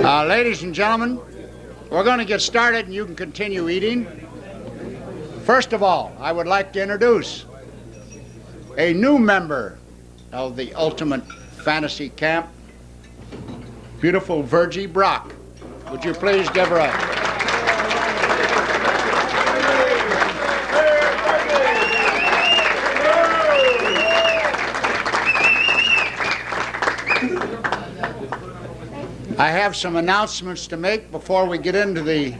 Ladies and gentlemen, we're going to get started and you can continue eating. First of all, I would like to introduce a new member of the Ultimate Fantasy Camp, beautiful Virgie Brock. Would you please give her a... I have some announcements to make before we get into the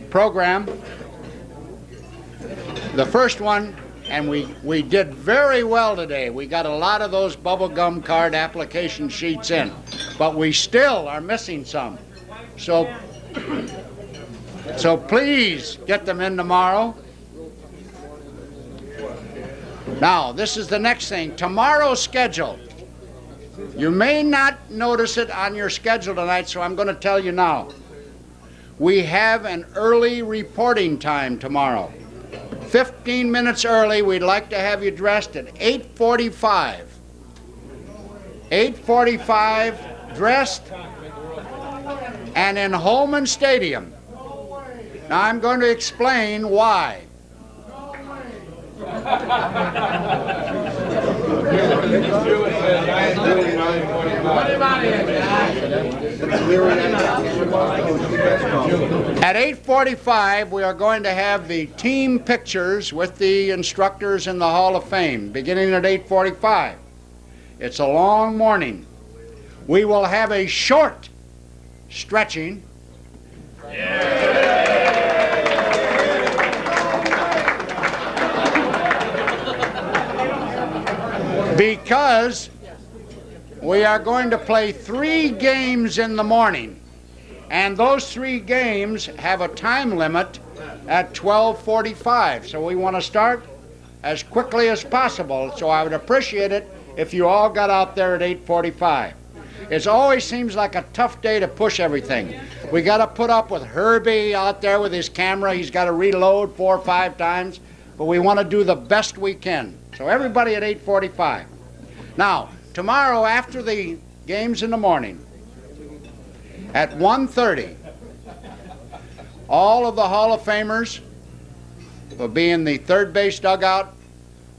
program. The first one, and we did very well today. We got a lot of those bubblegum card application sheets in, but we still are missing some. So please get them in tomorrow. Now, this is the next thing. Tomorrow's schedule. You may not notice it on your schedule tonight, so I'm going to tell you now. We have an early reporting time tomorrow. 15 minutes early, we'd like to have you dressed at 8:45. 8:45, dressed, and in Holman Stadium. Now I'm going to explain why. At 8:45, we are going to have the team pictures with the instructors in the Hall of Fame, beginning at 8:45. It's a long morning. We will have a short stretching. Because we are going to play 3 games in the morning, and those 3 games have a time limit at 12:45. So we want to start as quickly as possible. So I would appreciate it if you all got out there at 8:45. It always seems like a tough day to push everything. We got to put up with Herbie out there with his camera. He's got to reload 4 or 5 times, but we want to do the best we can. So everybody at 8:45. Now, tomorrow after the games in the morning, at 1:30, all of the Hall of Famers will be in the third base dugout,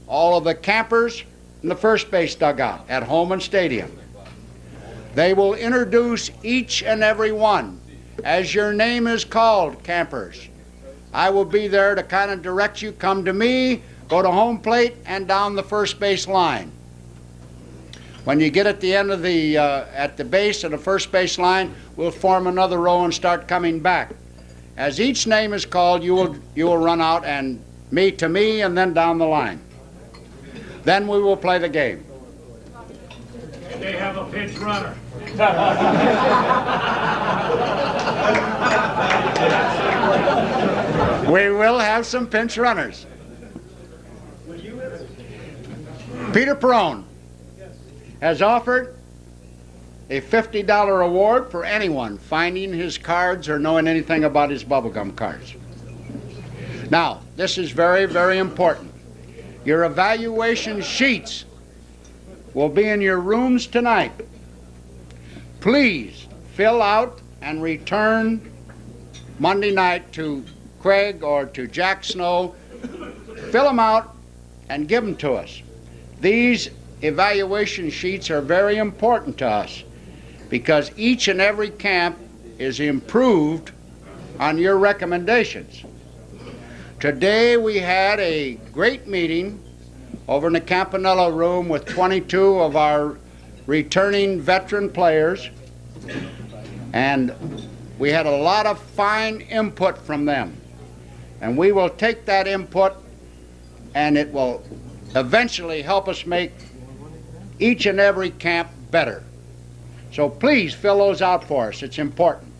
all of the campers in the first base dugout at Holman Stadium. They will introduce each and every one. As your name is called, campers, I will be there to kind of direct you. Come to me, go to home plate, and down the first base line. When you get at the end of the, at the base of the first base line, we'll form another row and start coming back. As each name is called, you will run out and me to me and then down the line. Then we will play the game. They have a pinch runner. We will have some pinch runners. Peter Perrone has offered a $50 reward for anyone finding his cards or knowing anything about his bubblegum cards. Now, this is very, very important. Your evaluation sheets will be in your rooms tonight. Please fill out and return Monday night to Craig or to Jack Snow. Fill them out and give them to us. These evaluation sheets are very important to us because each and every camp is improved on your recommendations. Today we had a great meeting over in the Campanella room with 22 of our returning veteran players, and we had a lot of fine input from them. And we will take that input and it will eventually help us make each and every camp better. So please fill those out for us. It's important.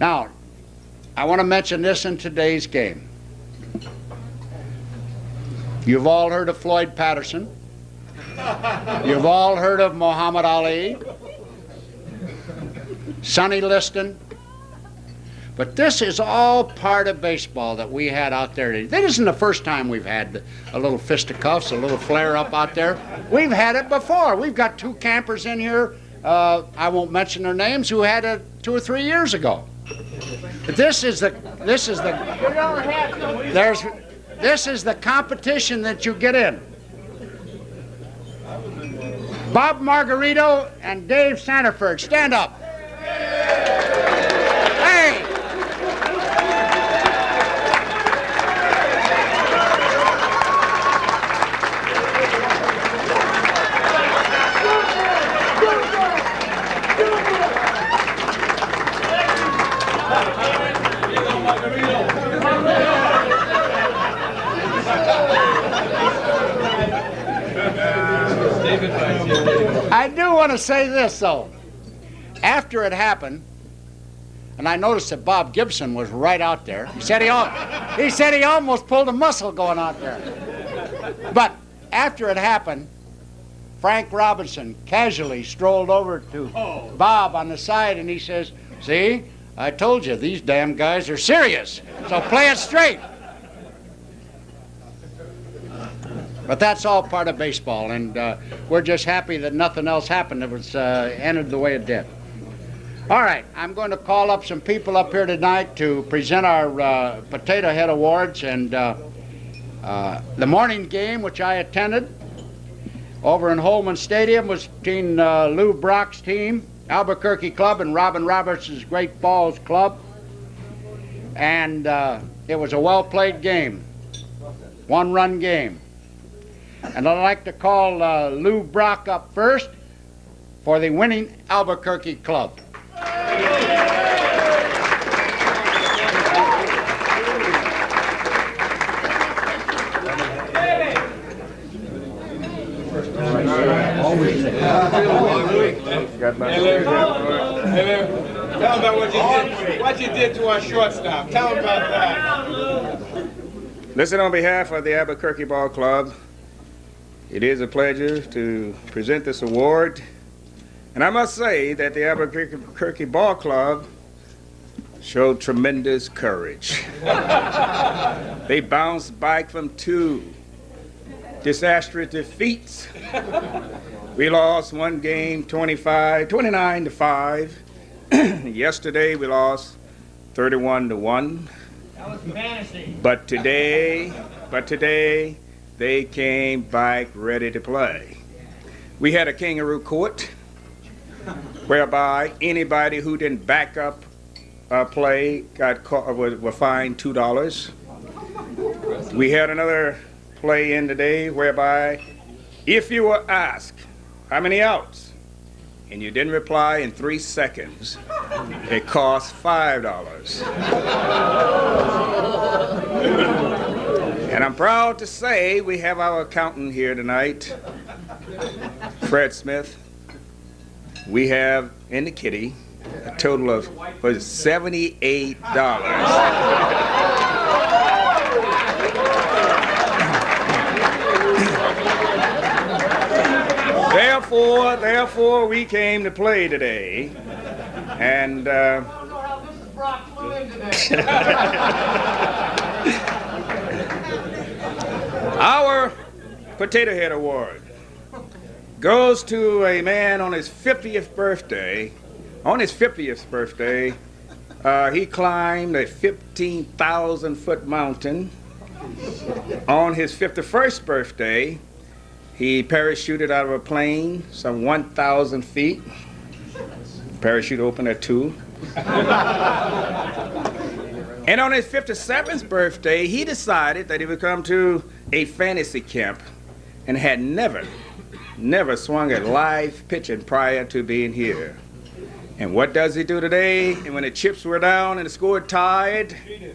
Now, I want to mention this in today's game. You've all heard of Floyd Patterson. You've all heard of Muhammad Ali, Sonny Liston. But this is all part of baseball that we had out there today. This isn't the first time we've had a little fisticuffs, a little flare-up out there. We've had it before. We've got 2 campers in here I won't mention their names, who had it 2 or 3 years ago. This is the competition that you get in. Bob Margarito and Dave Sanderford, stand up. Hey! I do want to say this, though. After it happened, and I noticed that Bob Gibson was right out there. He said he almost pulled a muscle going out there. But after it happened, Frank Robinson casually strolled over to Bob on the side, and he says, "See, I told you, these damn guys are serious, so play it straight." But that's all part of baseball, and we're just happy that nothing else happened. It was ended the way it did. All right, I'm going to call up some people up here tonight to present our Potato Head Awards, and the morning game, which I attended over in Holman Stadium, was between Lou Brock's team, Albuquerque Club, and Robin Roberts' Great Falls Club, and it was a well-played game, one-run game. And I'd like to call Lou Brock up first for the winning Albuquerque Club. Tell them about what you did to our shortstop. Tell them about that. Listen, on behalf of the Albuquerque Ball Club, it is a pleasure to present this award. And I must say that the Albuquerque Ball Club showed tremendous courage. They bounced back from 2 disastrous defeats. We lost one game 29-5. Yesterday we lost 31-1. That was fantasy. But today, they came back ready to play. We had a kangaroo court whereby anybody who didn't back up play got caught, were fined $2. We had another play in today whereby if you were asked how many outs and you didn't reply in 3 seconds, it cost $5. And I'm proud to say we have our accountant here tonight, Fred Smith. We have in the kitty a total of $78. Therefore, we came to play today, and our Potato Head Award goes to a man on his 50th birthday. On his 50th birthday, he climbed a 15,000-foot mountain. On his 51st birthday, he parachuted out of a plane some 1,000 feet. Parachute opened at 2. And on his 57th birthday, he decided that he would come to a fantasy camp and had never swung a live pitching prior to being here. And what does he do today? And when the chips were down and the score tied, he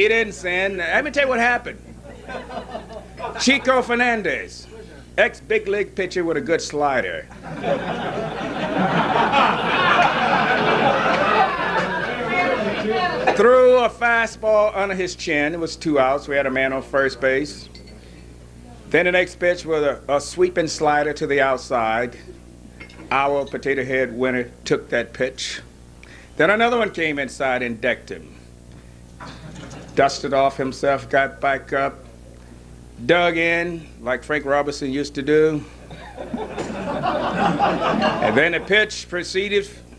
didn't sin. Let me tell you what happened. Chico Fernandez, ex-big league pitcher with a good slider, threw a fastball under his chin. It was 2 outs. We had a man on first base. Then the next pitch was a sweeping slider to the outside. Our Potato Head winner took that pitch. Then another one came inside and decked him. Dusted off himself, got back up, dug in like Frank Robertson used to do. And then the pitch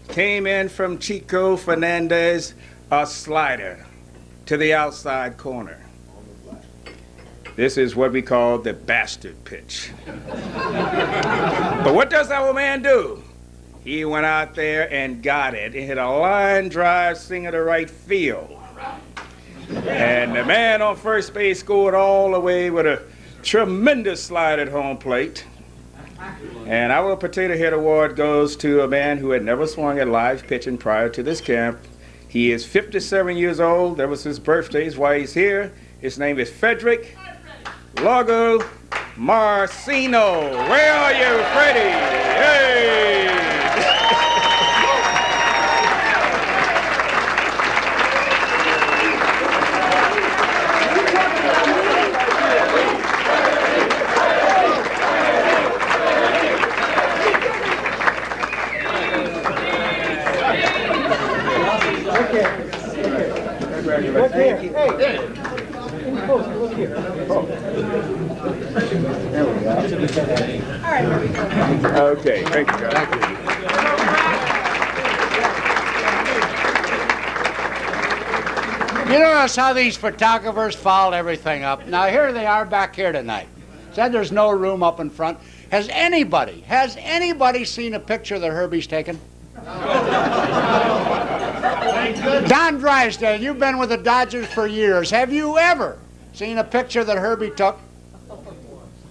came in from Chico Fernandez, a slider to the outside corner. This is what we call the bastard pitch. But what does our man do? He went out there and got it. It hit a line drive single to right field. And the man on first base scored all the way with a tremendous slide at home plate. And our Potato Head Award goes to a man who had never swung at live pitching prior to this camp. He is 57 years old. That was his birthday. That's why he's here. His name is Frederick Lago Marcino. Where are you, Freddie? Hey! Look here. Hey. Look here. Oh. There we go. All right, here we go. Okay, thank you, guys. You notice how these photographers fouled everything up. Now here they are back here tonight. Said there's no room up in front. Has anybody seen a picture that Herbie's taken? Don Drysdale, you've been with the Dodgers for years. Have you ever seen a picture that Herbie took?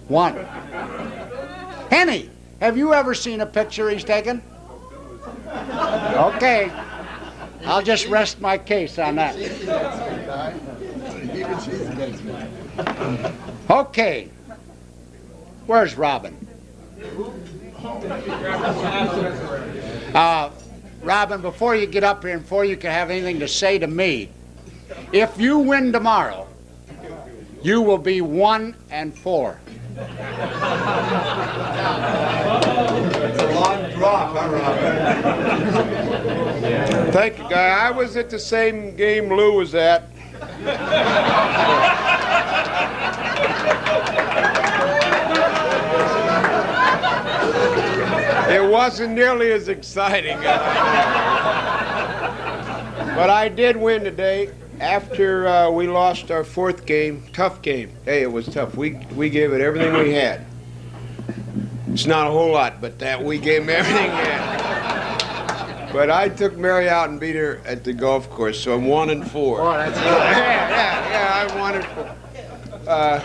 One. Henny, have you ever seen a picture he's taken? Okay. I'll just rest my case on that. Okay. Where's Robin? Robin, before you get up here and before you can have anything to say to me, if you win tomorrow, you will be 1-4. It's a long drop, huh, Robin? Thank you, Guy. I was at the same game Lou was at. It wasn't nearly as exciting. But I did win today after we lost our fourth game. Tough game. Hey, it was tough. We gave it everything we had. It's not a whole lot, but that we gave them everything we had. But I took Mary out and beat her at the golf course, so I'm 1-4. Oh, that's good. Yeah, I'm 1-4.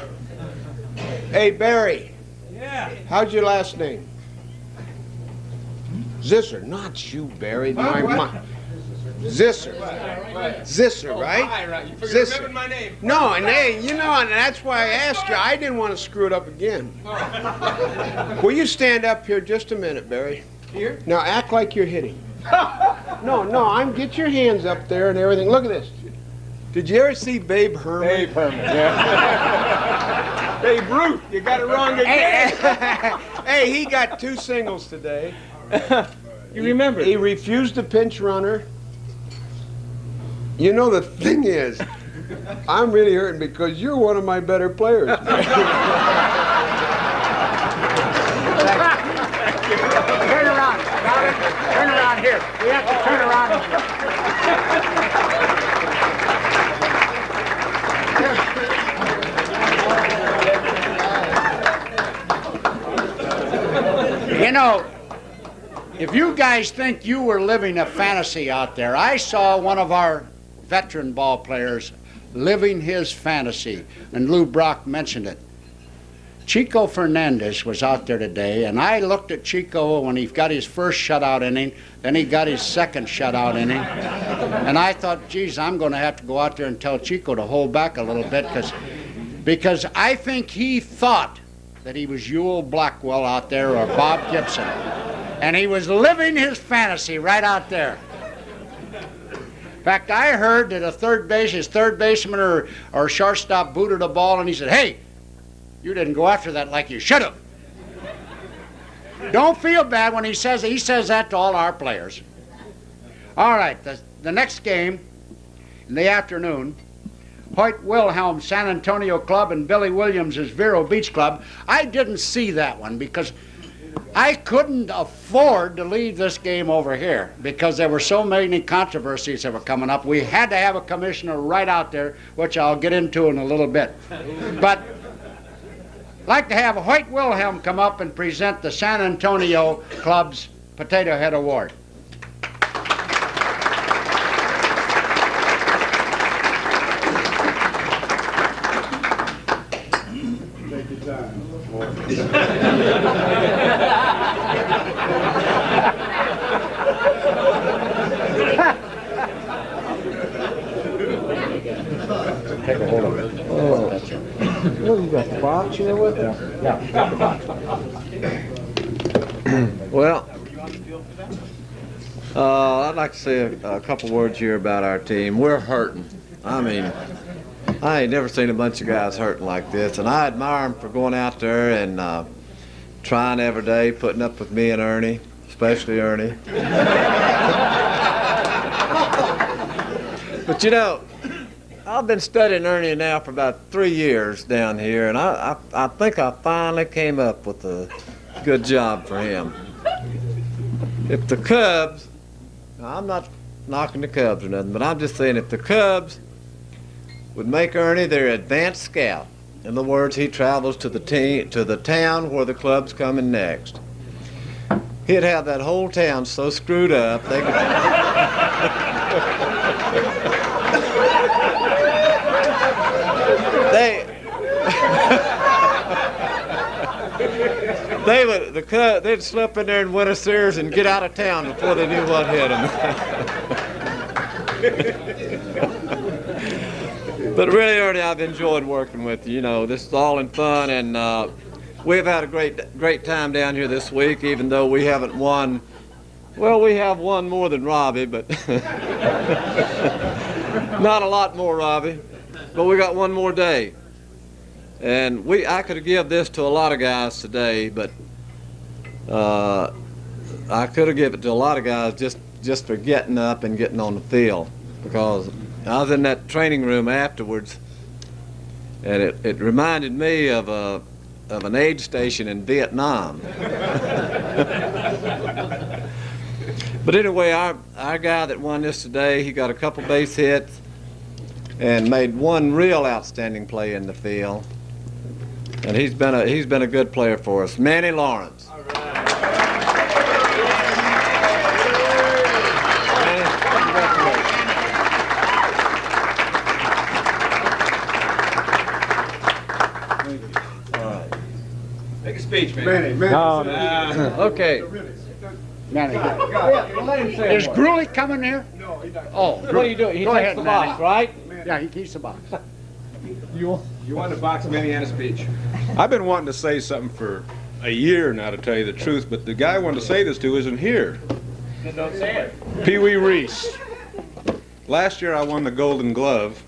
Hey, Barry. Yeah. How's your last name? Zisser, not you, Barry. Zisser. Zisser, right? You remembered my name. No, and hey, you know, and that's why I asked you. I didn't want to screw it up again. Will you stand up here just a minute, Barry? Here? Now act like you're hitting. No, get your hands up there and everything. Look at this. Did you ever see Babe Herman? Babe Herman, yeah. Babe Ruth, you got it wrong again. Hey, he got 2 singles today. You remember? He refused the pinch runner. You know, the thing is, I'm really hurting because you're one of my better players. Turn around. Turn around here. We have to turn around. You know, if you guys think you were living a fantasy out there, I saw one of our veteran ball players living his fantasy, and Lou Brock mentioned it. Chico Fernandez was out there today, and I looked at Chico when he got his first shutout inning, then he got his second shutout inning, and I thought, geez, I'm going to have to go out there and tell Chico to hold back a little bit because I think he thought that he was Ewell Blackwell out there or Bob Gibson, and he was living his fantasy right out there. In fact, I heard that his third baseman or shortstop booted a ball, and he said, "Hey, you didn't go after that like you should have." Don't feel bad when he says that to all our players. All right, the next game in the afternoon, Hoyt Wilhelm San Antonio Club and Billy Williams' Vero Beach Club. I didn't see that one because I couldn't afford to leave this game over here because there were so many controversies that were coming up. We had to have a commissioner right out there, which I'll get into in a little bit. But I'd like to have Hoyt Wilhelm come up and present the San Antonio Club's Potato Head Award. Take a hold of it. Oh, that's right. Well, you got the box here with you? Yeah, got the box. Well, I'd like to say a couple words here about our team. We're hurting. I mean, I ain't never seen a bunch of guys hurting like this, and I admire them for going out there and trying every day, putting up with me and Ernie, especially Ernie. But you know, I've been studying Ernie now for about 3 years down here, and I think I finally came up with a good job for him. If the Cubs, now I'm not knocking the Cubs or nothing, but I'm just saying if the Cubs would make Ernie their advanced scout, in other words, he travels to the town where the club's coming next, he'd have that whole town so screwed up they could. They'd slip in there in winter series and get out of town before they knew what hit them. But really, Ernie, I've enjoyed working with you. You know, this is all in fun, and we've had a great time down here this week, even though we haven't won. Well, we have won more than Robbie, but not a lot more, Robbie. But we got one more day. And I could have given this to a lot of guys today, but I could have given it to a lot of guys just for getting up and getting on the field, because I was in that training room afterwards, and it reminded me of an aid station in Vietnam. But anyway, our guy that won this today, he got a couple base hits and made one real outstanding play in the field. And he's been a good player for us. Manny Lawrence. All right. All right. Make a speech, man. Manny. Okay. Manny. Let him say Is Gruely coming here? No, he doesn't. Oh, What are you doing? He Go takes ahead, the Manny. box, right? Yeah, he keeps the box. You want to box Manny and a speech? I've been wanting to say something for a year now, to tell you the truth, but the guy I wanted to say this to isn't here. Then don't say it. Pee Wee Reese. Last year I won the Golden Glove,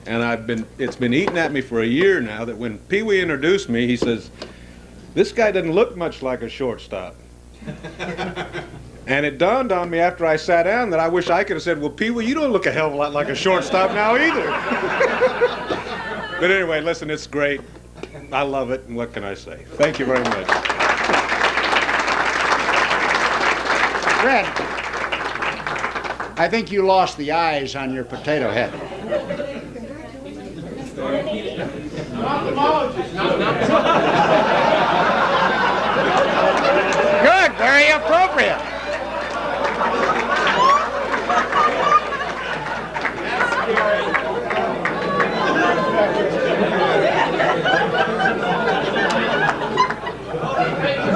and it's been eating at me for a year now that when Pee Wee introduced me, he says, "This guy doesn't look much like a shortstop." And it dawned on me after I sat down that I wish I could have said, "Well, Pee Wee, you don't look a hell of a lot like a shortstop now either." But anyway, listen, it's great. I love it, and what can I say? Thank you very much. Fred, I think you lost the eyes on your potato head. Good, very appropriate.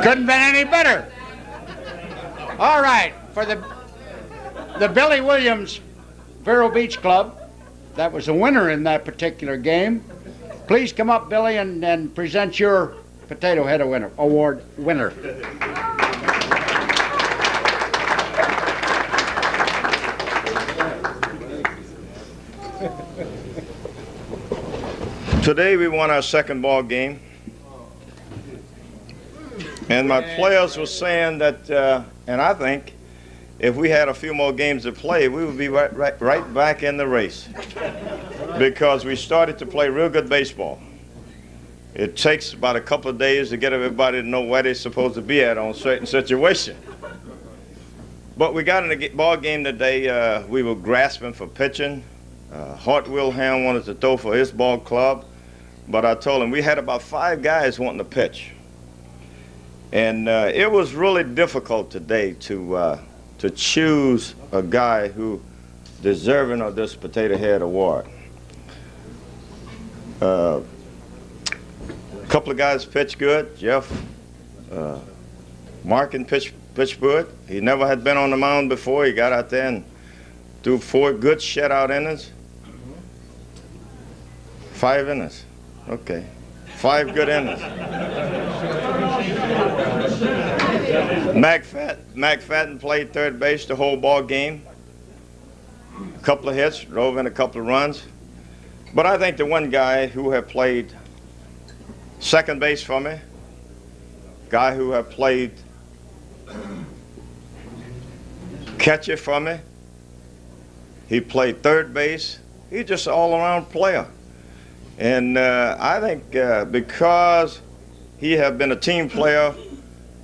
Couldn't been any better. All right, for the Billy Williams Vero Beach Club, that was the winner in that particular game. Please come up, Billy, and present your Potato Head Award winner. Today we won our second ball game, and my players were saying that, and I think if we had a few more games to play, we would be right back in the race. because we started to play real good baseball. It takes about a couple of days to get everybody to know where they're supposed to be at on certain situations. But we got in the ball game today. We were grasping for pitching. Hoyt Wilhelm wanted to throw for his ball club, but I told him we had about 5 guys wanting to pitch. And it was really difficult today to choose a guy who deserving of this Potato Head Award. A couple of guys pitched good. Jeff Markin pitched good. He never had been on the mound before. He got out there and threw 4 good shutout innings. 5 innings. Okay. 5 good innings. McFadden played third base the whole ball game. A couple of hits, drove in a couple of runs. But I think the one guy who had played second base for me, guy who had played catcher for me, he played third base. He's just an all-around player. And I think because he had been a team player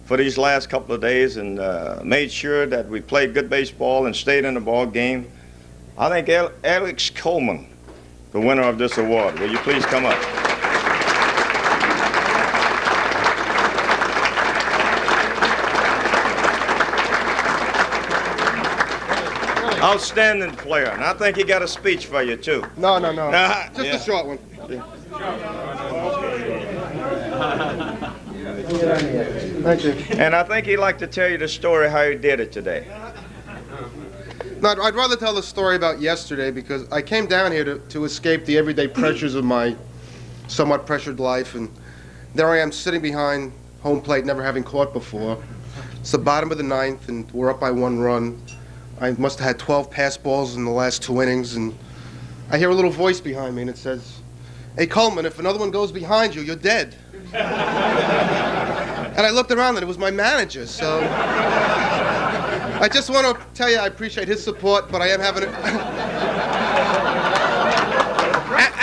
for these last couple of days and made sure that we played good baseball and stayed in the ball game, I think Alex Coleman, the winner of this award. Will you please come up? Outstanding player, and I think he got a speech for you too. No. Just a short one. Thank you. And I think he'd like to tell you the story how he did it today. No, I'd rather tell the story about yesterday because I came down here to escape the everyday pressures of my somewhat pressured life, and there I am sitting behind home plate, never having caught before. It's the bottom of the 9th, and we're up by 1 run. I must have had 12 pass balls in the last 2 innings, and I hear a little voice behind me, and it says, "Hey, Coleman, if another one goes behind you, you're dead." And I looked around, and it was my manager, so I just want to tell you I appreciate his support, but I am having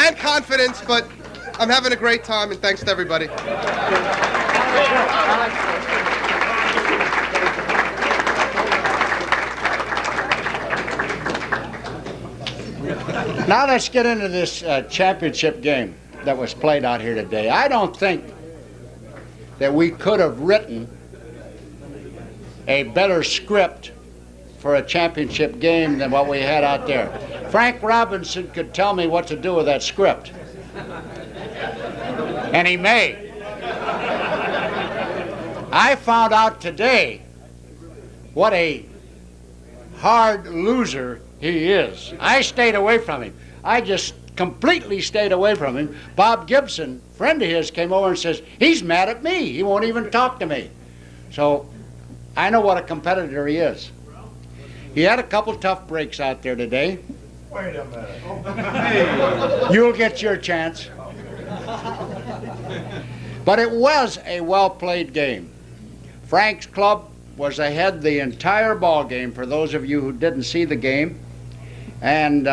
and confidence, but I'm having a great time, and thanks to everybody. Now let's get into this championship game that was played out here today. I don't think that we could have written a better script for a championship game than what we had out there. Frank Robinson could tell me what to do with that script. And he may. I found out today what a hard loser he is. I stayed away from him. I just completely stayed away from him. Bob Gibson, friend of his, came over and says, he's mad at me. He won't even talk to me. So I know what a competitor he is. He had a couple tough breaks out there today. Wait a minute. You'll get your chance. But it was a well-played game. Frank's club was ahead the entire ball game for those of you who didn't see the game. And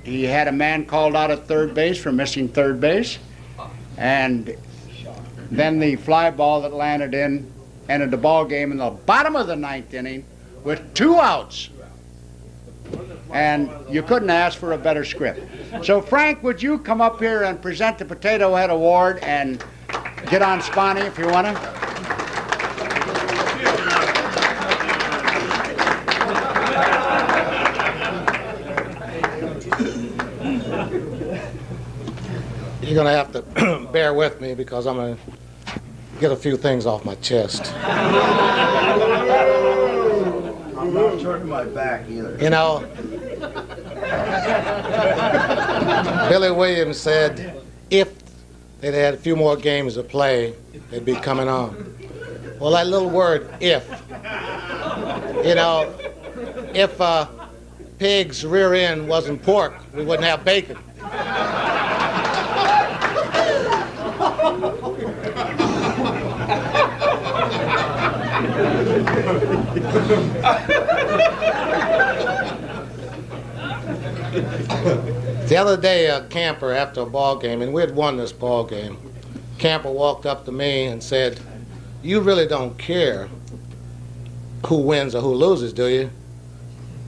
he had a man called out at third base for missing third base. And then the fly ball that landed in ended the ball game in the bottom of the 9th inning with 2 outs. And you couldn't ask for a better script. So Frank, would you come up here and present the Potato Head Award and get on Spahn if you want to? You're going to have to bear with me because I'm going to get a few things off my chest. I'm not turning my back either. You know, Billy Williams said if they'd had a few more games to play, they'd be coming on. Well, that little word, if. You know, if pig's rear end wasn't pork, we wouldn't have bacon. The other day, a camper, after a ball game, and we had won this ball game, camper walked up to me and said, "You really don't care who wins or who loses, do you?"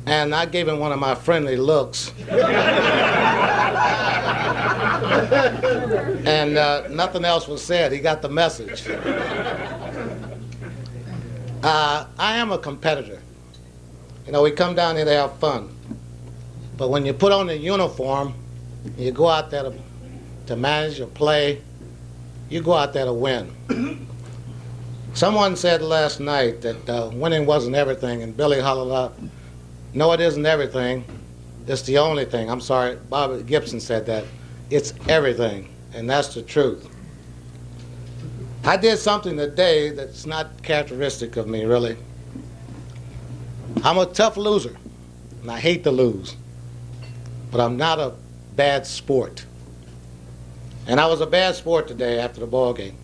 And I gave him one of my friendly looks. And nothing else was said. He got the message. I am a competitor. You know, we come down here to have fun. But when you put on the uniform, you go out there to manage or play, you go out there to win. Someone said last night that winning wasn't everything, and Billy hollered out, "No, it isn't everything. It's the only thing." I'm sorry, Bob Gibson said that. It's everything, and that's the truth. I did something today that's not characteristic of me, really. I'm a tough loser, and I hate to lose. But I'm not a bad sport. And I was a bad sport today after the ball game.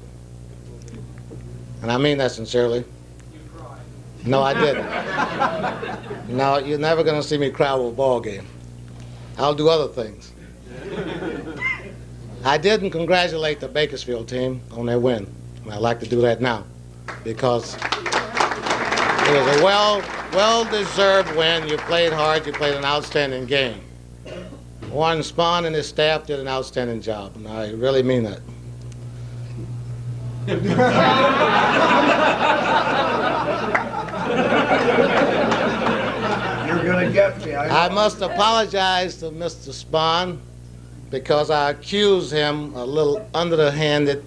And I mean that sincerely. No, I didn't. No, you're never going to see me cry with a ball game. I'll do other things. I didn't congratulate the Bakersfield team on their win. And I'd like to do that now because it was a well-deserved win. You played hard. You played an outstanding game. Warren Spahn and his staff did an outstanding job, and I really mean that. You're gonna get me. I must apologize to Mr. Spahn because I accused him a little under-the-handed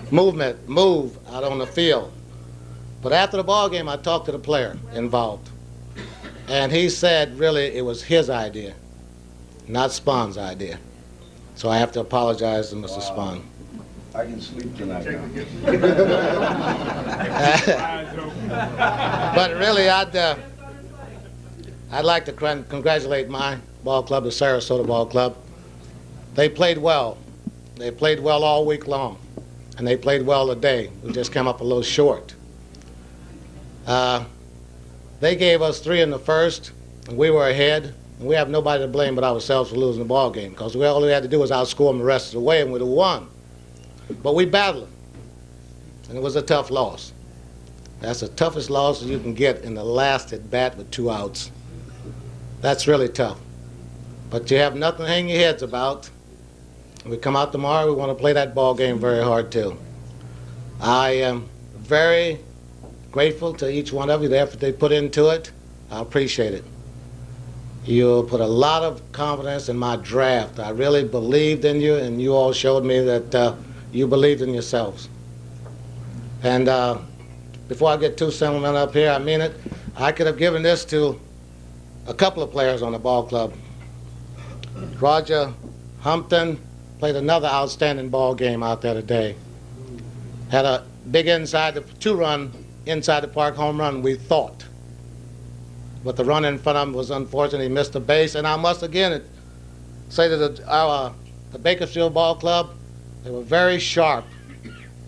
move out on the field. But after the ball game, I talked to the player involved, and he said really it was his idea, not Spahn's idea. So I have to apologize to Mr. Spahn. I can sleep tonight. But really, I'd like to congratulate my ball club, the Sarasota Ball Club. They played well. They played well all week long, and they played well today. We just came up a little short. They gave us 3 in the first, and we were ahead. And we have nobody to blame but ourselves for losing the ball game because all we had to do was outscore them the rest of the way, and we'd have won. But we battled, and it was a tough loss. That's the toughest loss you can get in the last at bat with 2 outs. That's really tough. But you have nothing to hang your heads about. When we come out tomorrow, we want to play that ball game very hard too. I am very grateful to each one of you, the effort they put into it. I appreciate it. You put a lot of confidence in my draft. I really believed in you, and you all showed me that you believed in yourselves. And before I get too sentimental up here, I mean it. I could have given this to a couple of players on the ball club. Roger Humpton played another outstanding ball game out there today. Had a big 2-run inside the park home run, we thought. But the run in front of him was unfortunate. He missed the base. And I must again say to the Bakersfield Ball Club, they were very sharp.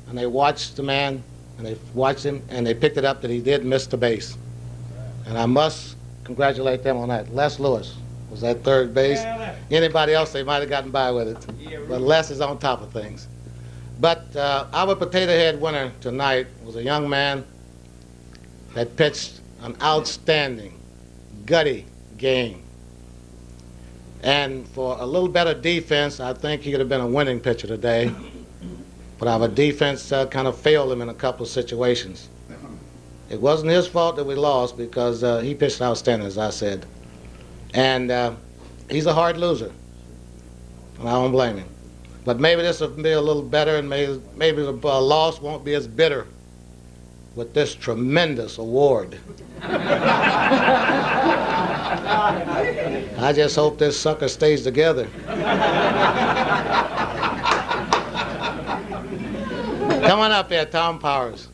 And they watched the man, and they watched him, and they picked it up that he did miss the base. And I must congratulate them on that. Les Lewis was at third base. Anybody else, they might have gotten by with it. But Les is on top of things. But our potato head winner tonight was a young man that pitched an outstanding, gutty game. And for a little better defense, I think he could have been a winning pitcher today. But our defense kind of failed him in a couple of situations. It wasn't his fault that we lost because he pitched outstanding, as I said. And he's a hard loser, and I don't blame him. But maybe this will be a little better, and maybe the loss won't be as bitter with this tremendous award. I just hope this sucker stays together. Come on up here, Tom Powers.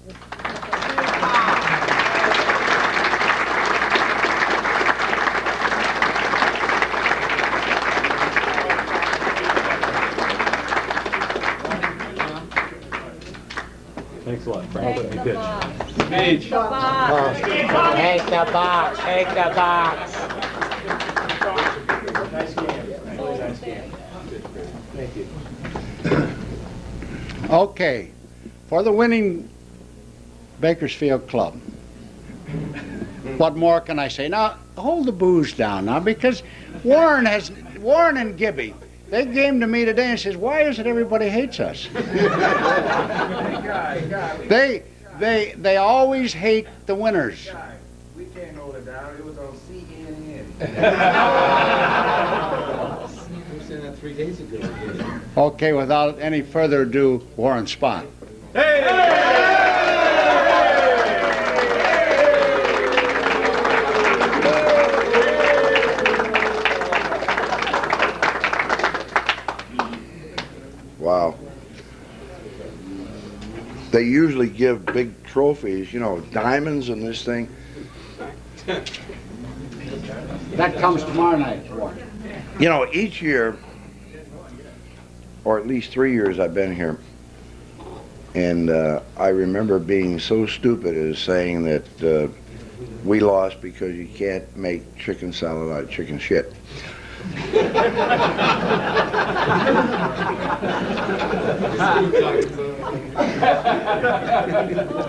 Thanks a lot, Frank. Let me pitch. Take the box. Take the box. Take the box. Nice game. Really nice game. you. Okay, for the winning Bakersfield club. What more can I say? Now, hold the booze down now, because Warren and Gibby, they came to me today and says, why is it everybody hates us? They always hate the winners. We can't hold it down. It was on CNN. You said that 3 days ago. Okay, without any further ado, Warren Spahn. Wow. They usually give big trophies, you know, diamonds and this thing. That comes tomorrow night, Warren. You know, each year, or at least 3 years I've been here, and I remember being so stupid as saying that we lost because you can't make chicken salad out of chicken shit.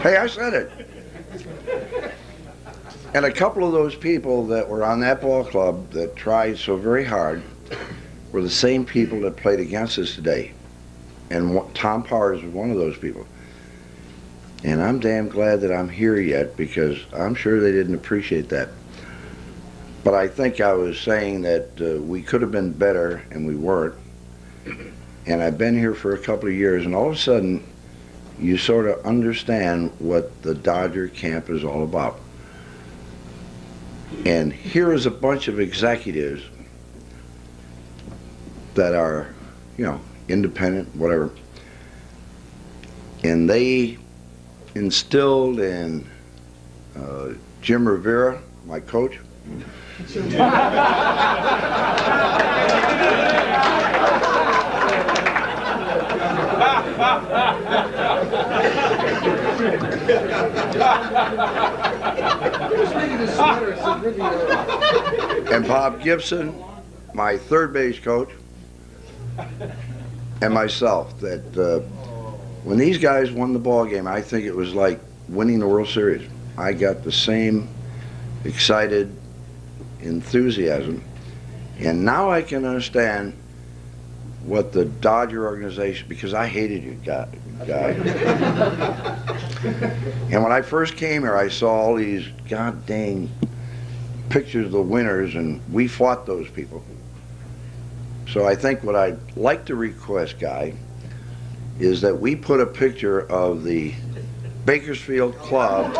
Hey, I said it. And a couple of those people that were on that ball club that tried so very hard were the same people that played against us today. And Tom Powers was one of those people. And I'm damn glad that I'm here yet, because I'm sure they didn't appreciate that. But I think I was saying that we could have been better, and we weren't. And I've been here for a couple of years, and all of a sudden, you sort of understand what the Dodger camp is all about. And here is a bunch of executives that are, you know, independent, whatever. And they instilled in Jim Rivera, my coach, and Bob Gibson, my third base coach, and myself, that when these guys won the ball game, I think it was like winning the World Series. I got the same excited enthusiasm, and now I can understand what the Dodger organization, because I hated you guys. And when I first came here, I saw all these god dang pictures of the winners, and we fought those people. So I think what I'd like to request, Guy, is that we put a picture of the Bakersfield Club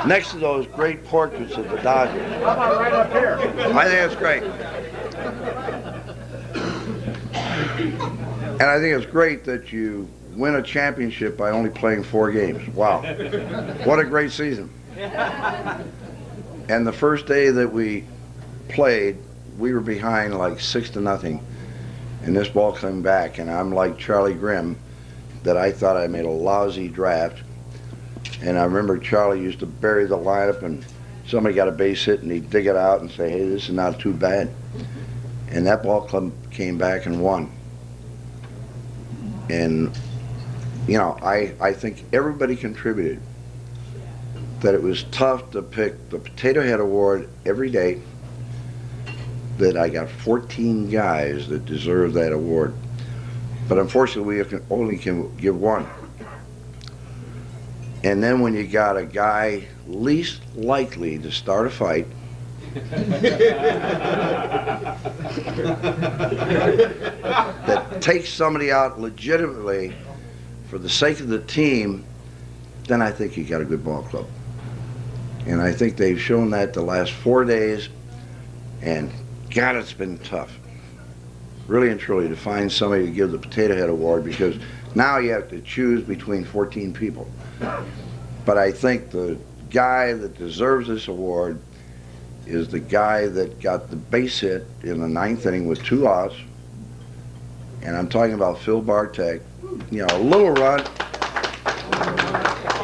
next to those great portraits of the Dodgers. How about right up here? I think that's great. And I think it's great that you win a championship by only playing 4 games. Wow. What a great season. And the first day that we played, we were behind like 6-0. And this ball came back, and I'm like Charlie Grimm, that I thought I made a lousy draft. And I remember Charlie used to bury the lineup, and somebody got a base hit, and he'd dig it out and say, hey, this is not too bad. And that ball club came back and won. And, you know, I think everybody contributed. That it was tough to pick the Potato Head Award every day, that I got 14 guys that deserve that award. But unfortunately, we only can give one. And then when you got a guy least likely to start a fight, that takes somebody out legitimately for the sake of the team, then I think you got a good ball club. And I think they've shown that the last 4 days, and God, it's been tough, really and truly, to find somebody to give the Potato Head Award, because now you have to choose between 14 people. But I think the guy that deserves this award is the guy that got the base hit in the 9th inning with 2 outs. And I'm talking about Phil Bartek. You know, a little run. All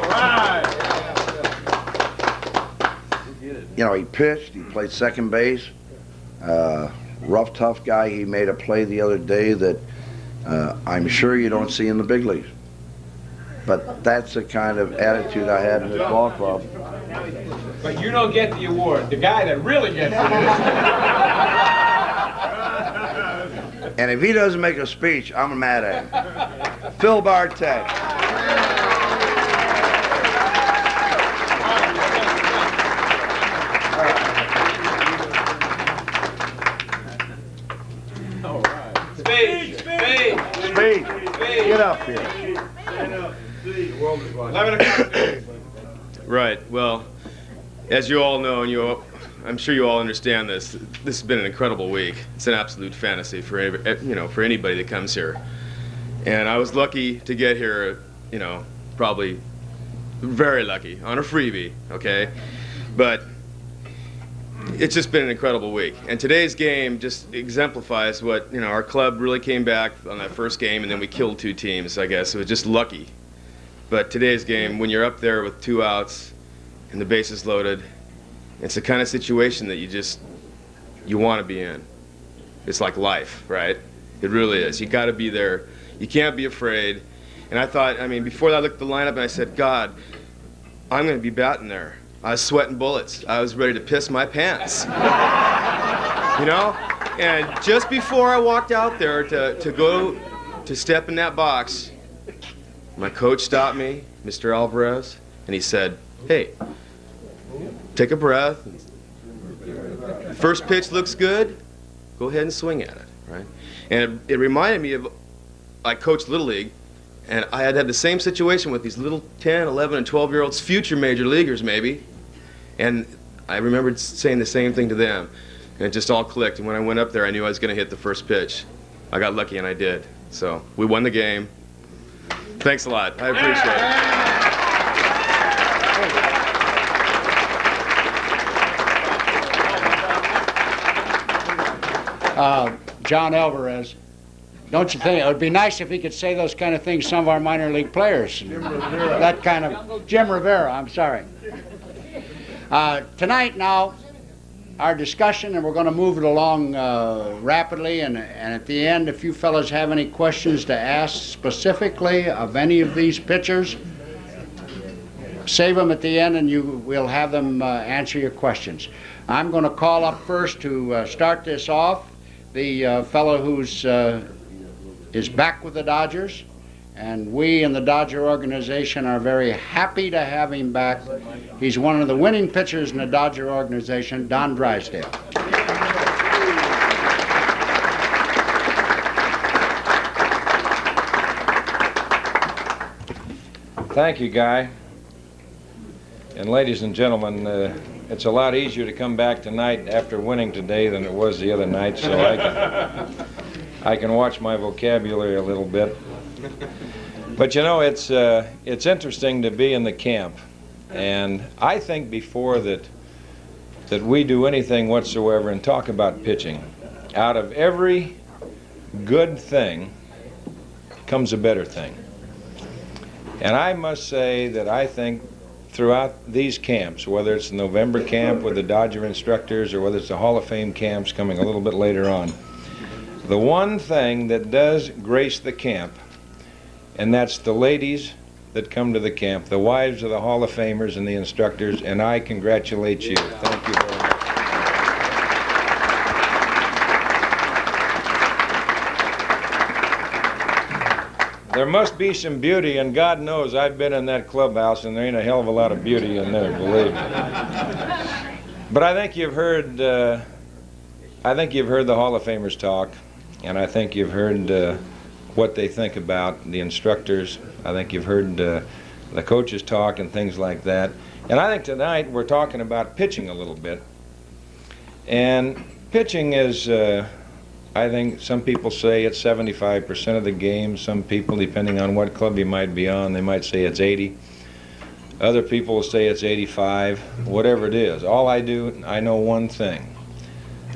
right. You know, he pitched, he played second base. rough, tough guy. He made a play the other day that I'm sure you don't see in the big leagues. But that's the kind of attitude I had in this ball club. But you don't get the award. The guy that really gets it is... And if he doesn't make a speech, I'm mad at him. Phil Bartek. All right. Speech. Get up here. 11 o'clock. Right. Well, as you all know, and I'm sure you all understand this. This has been an incredible week. It's an absolute fantasy for for anybody that comes here. And I was lucky to get here. Probably very lucky on a freebie. Okay, but it's just been an incredible week. And today's game just exemplifies what our club really came back on that first game, and then we killed 2 teams. I guess it was just lucky. But today's game, when you're up there with 2 outs and the bases loaded, it's the kind of situation that you want to be in. It's like life, right? It really is. You got to be there. You can't be afraid. And I thought, before I looked at the lineup, and I said, God, I'm going to be batting there. I was sweating bullets. I was ready to piss my pants. And just before I walked out there to step in that box, my coach stopped me, Mr. Alvarez, and he said, hey, take a breath. First pitch looks good. Go ahead and swing at it, right? And it reminded me of, I coached Little League, and I had the same situation with these little 10, 11, and 12-year-olds, future major leaguers maybe. And I remembered saying the same thing to them. And it just all clicked. And when I went up there, I knew I was going to hit the first pitch. I got lucky, and I did. So we won the game. Thanks a lot. I appreciate it. John Alvarez, don't you think it would be nice if he could say those kind of things to some of our minor league players? That kind of Jim Rivera, I'm sorry. Tonight now, our discussion, and we're going to move it along rapidly, and at the end, if you fellas have any questions to ask specifically of any of these pitchers, save them at the end, and we'll have them answer your questions. I'm going to call up first to start this off the fellow who's is back with the Dodgers, and we in the Dodger organization are very happy to have him back. He's one of the winning pitchers in the Dodger organization, Don Drysdale. Thank you, Guy. And ladies and gentlemen, it's a lot easier to come back tonight after winning today than it was the other night, so I can watch my vocabulary a little bit. But it's interesting to be in the camp, and I think before that we do anything whatsoever and talk about pitching, out of every good thing comes a better thing. And I must say that I think throughout these camps, whether it's the November camp with the Dodger instructors or whether it's the Hall of Fame camps coming a little bit later on, the one thing that does grace the camp, and that's the ladies that come to the camp, the wives of the Hall of Famers and the instructors, and I congratulate you. Thank you very much. There must be some beauty, and God knows I've been in that clubhouse, and there ain't a hell of a lot of beauty in there, believe me. But I think you've heard the Hall of Famers talk, and I think you've heard what they think about the instructors. I think you've heard the coaches talk and things like that. And I think tonight we're talking about pitching a little bit. And pitching is, I think some people say it's 75% of the game. Some people, depending on what club you might be on, they might say it's 80. Other people will say it's 85, whatever it is. All I know one thing.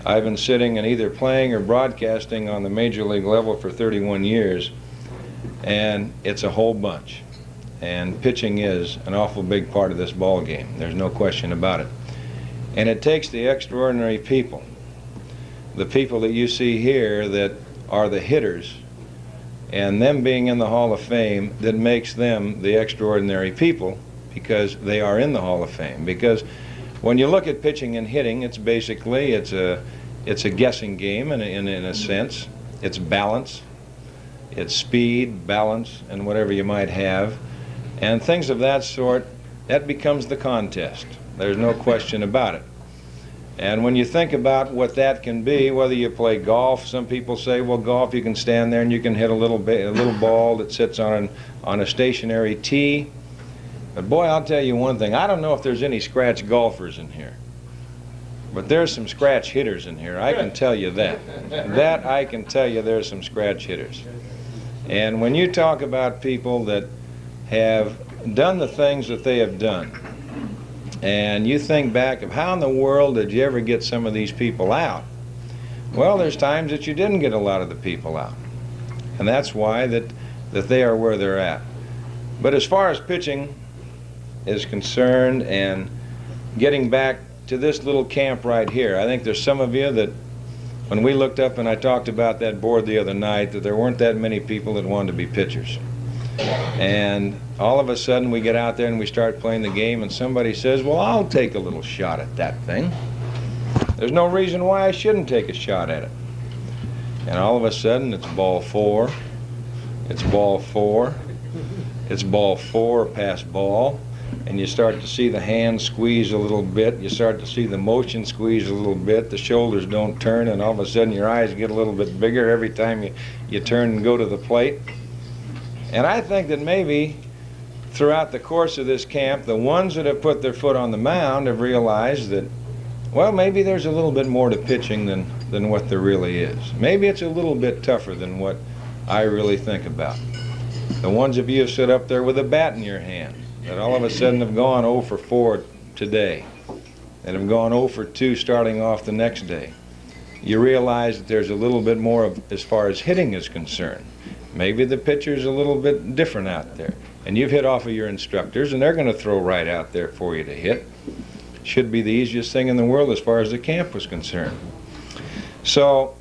I've been sitting and either playing or broadcasting on the major league level for 31 years, and it's a whole bunch. And pitching is an awful big part of this ball game. There's no question about it. And it takes the extraordinary people the people that you see here that are the hitters, and them being in the Hall of Fame, that makes them the extraordinary people, because they are in the Hall of Fame. Because when you look at pitching and hitting, it's basically it's a guessing game in a sense. It's balance, it's speed, balance, and whatever you might have, and things of that sort. That becomes the contest. There's no question about it. And when you think about what that can be, whether you play golf, some people say, well, golf, you can stand there and you can hit a little ball that sits on a stationary tee. But boy, I'll tell you one thing. I don't know if there's any scratch golfers in here, but there's some scratch hitters in here. I can tell you that. That I can tell you, there's some scratch hitters. And when you talk about people that have done the things that they have done, and you think back of how in the world did you ever get some of these people out? Well, there's times that you didn't get a lot of the people out. And that's why that they are where they're at. But as far as pitching is concerned, and getting back to this little camp right here, I think there's some of you that when we looked up and I talked about that board the other night, that there weren't that many people that wanted to be pitchers. And all of a sudden we get out there and we start playing the game, and somebody says, well, I'll take a little shot at that thing. There's no reason why I shouldn't take a shot at it. And all of a sudden it's ball 4, it's ball 4, it's ball 4, pass ball, and you start to see the hand squeeze a little bit, you start to see the motion squeeze a little bit, the shoulders don't turn, and all of a sudden your eyes get a little bit bigger every time you turn and go to the plate. And I think that maybe throughout the course of this camp, the ones that have put their foot on the mound have realized that, well, maybe there's a little bit more to pitching than what there really is. Maybe it's a little bit tougher than what I really think about. The ones of you who sit up there with a bat in your hand, that all of a sudden have gone 0 for 4 today, and have gone 0 for 2 starting off the next day, you realize that there's a little bit more of, as far as hitting is concerned. Maybe the pitcher's a little bit different out there. And you've hit off of your instructors, and they're going to throw right out there for you to hit. Should be the easiest thing in the world as far as the camp was concerned. So,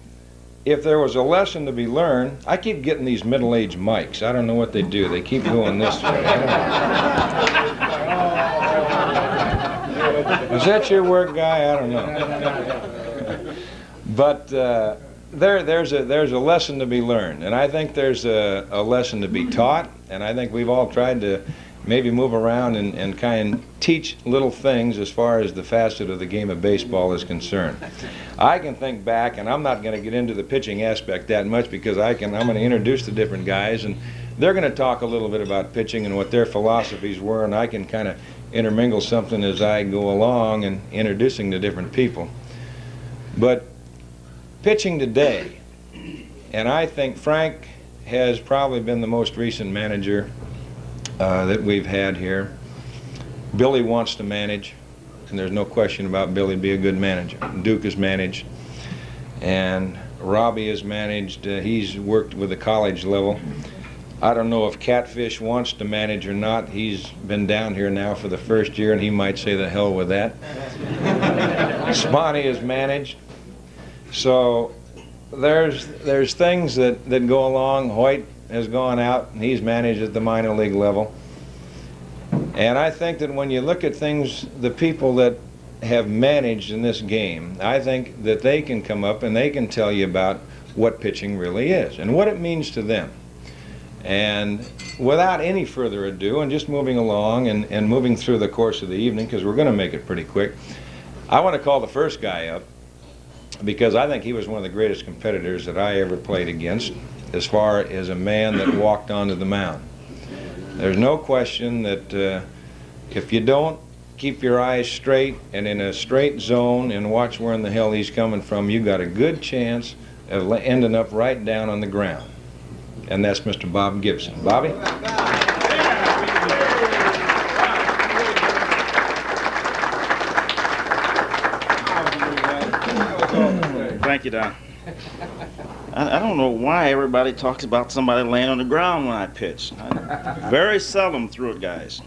if there was a lesson to be learned, I keep getting these middle-aged mics. I don't know what they do. They keep going this way. Is that your work, guy? I don't know. But there's a lesson to be learned, and I think there's a lesson to be taught, and I think we've all tried to maybe move around and kind of teach little things as far as the facet of the game of baseball is concerned. I can think back, and I'm not going to get into the pitching aspect that much because I'm going to introduce the different guys, and they're going to talk a little bit about pitching and what their philosophies were, and I can kind of intermingle something as I go along and introducing the different people. But pitching today, and I think Frank has probably been the most recent manager that we've had here. Billy wants to manage, and there's no question about Billy be a good manager. Duke has managed, and Robbie has managed. He's worked with the college level. I don't know if Catfish wants to manage or not. He's been down here now for the first year, and he might say the hell with that. Spahn has managed. So there's things that go along. Hoyt has gone out and he's managed at the minor league level. And I think that when you look at things, the people that have managed in this game, I think that they can come up and they can tell you about what pitching really is and what it means to them. And without any further ado, and just moving along and moving through the course of the evening, because we're going to make it pretty quick, I want to call the first guy up, because I think he was one of the greatest competitors that I ever played against as far as a man that walked onto the mound. There's no question that if you don't keep your eyes straight and in a straight zone and watch where in the hell he's coming from, you got a good chance of ending up right down on the ground. And that's Mr. Bob Gibson. Bobby? Thank you, Don. I don't know why everybody talks about somebody laying on the ground when I pitch. I very seldom threw at guys.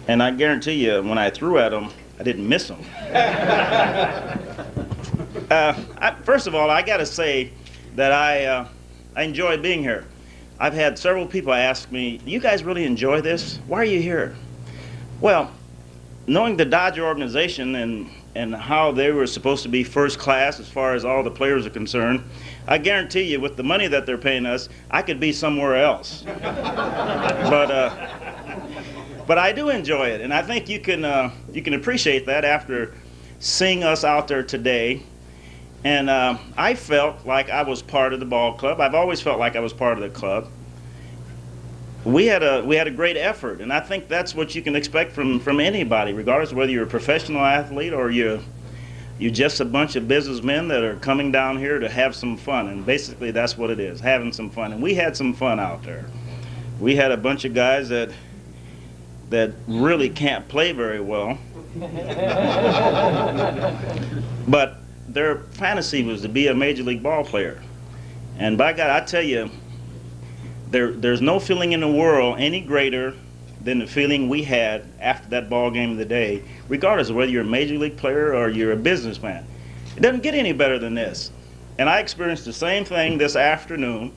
And I guarantee you, when I threw at them, I didn't miss them. First of all, I got to say that I enjoy being here. I've had several people ask me, "Do you guys really enjoy this? Why are you here?" Well, knowing the Dodger organization and how they were supposed to be first class as far as all the players are concerned, I guarantee you, with the money that they're paying us, I could be somewhere else. But I do enjoy it, and I think you can appreciate that after seeing us out there today. And I felt like I was part of the ball club. I've always felt like I was part of the club. We had a great effort, and I think that's what you can expect from anybody, regardless of whether you're a professional athlete or you're just a bunch of businessmen that are coming down here to have some fun. And basically that's what it is, having some fun. And we had some fun out there. We had a bunch of guys that really can't play very well. But their fantasy was to be a major league ball player. And by God, I tell you, there's no feeling in the world any greater than the feeling we had after that ball game of the day, regardless of whether you're a major league player or you're a businessman. It doesn't get any better than this. And I experienced the same thing this afternoon.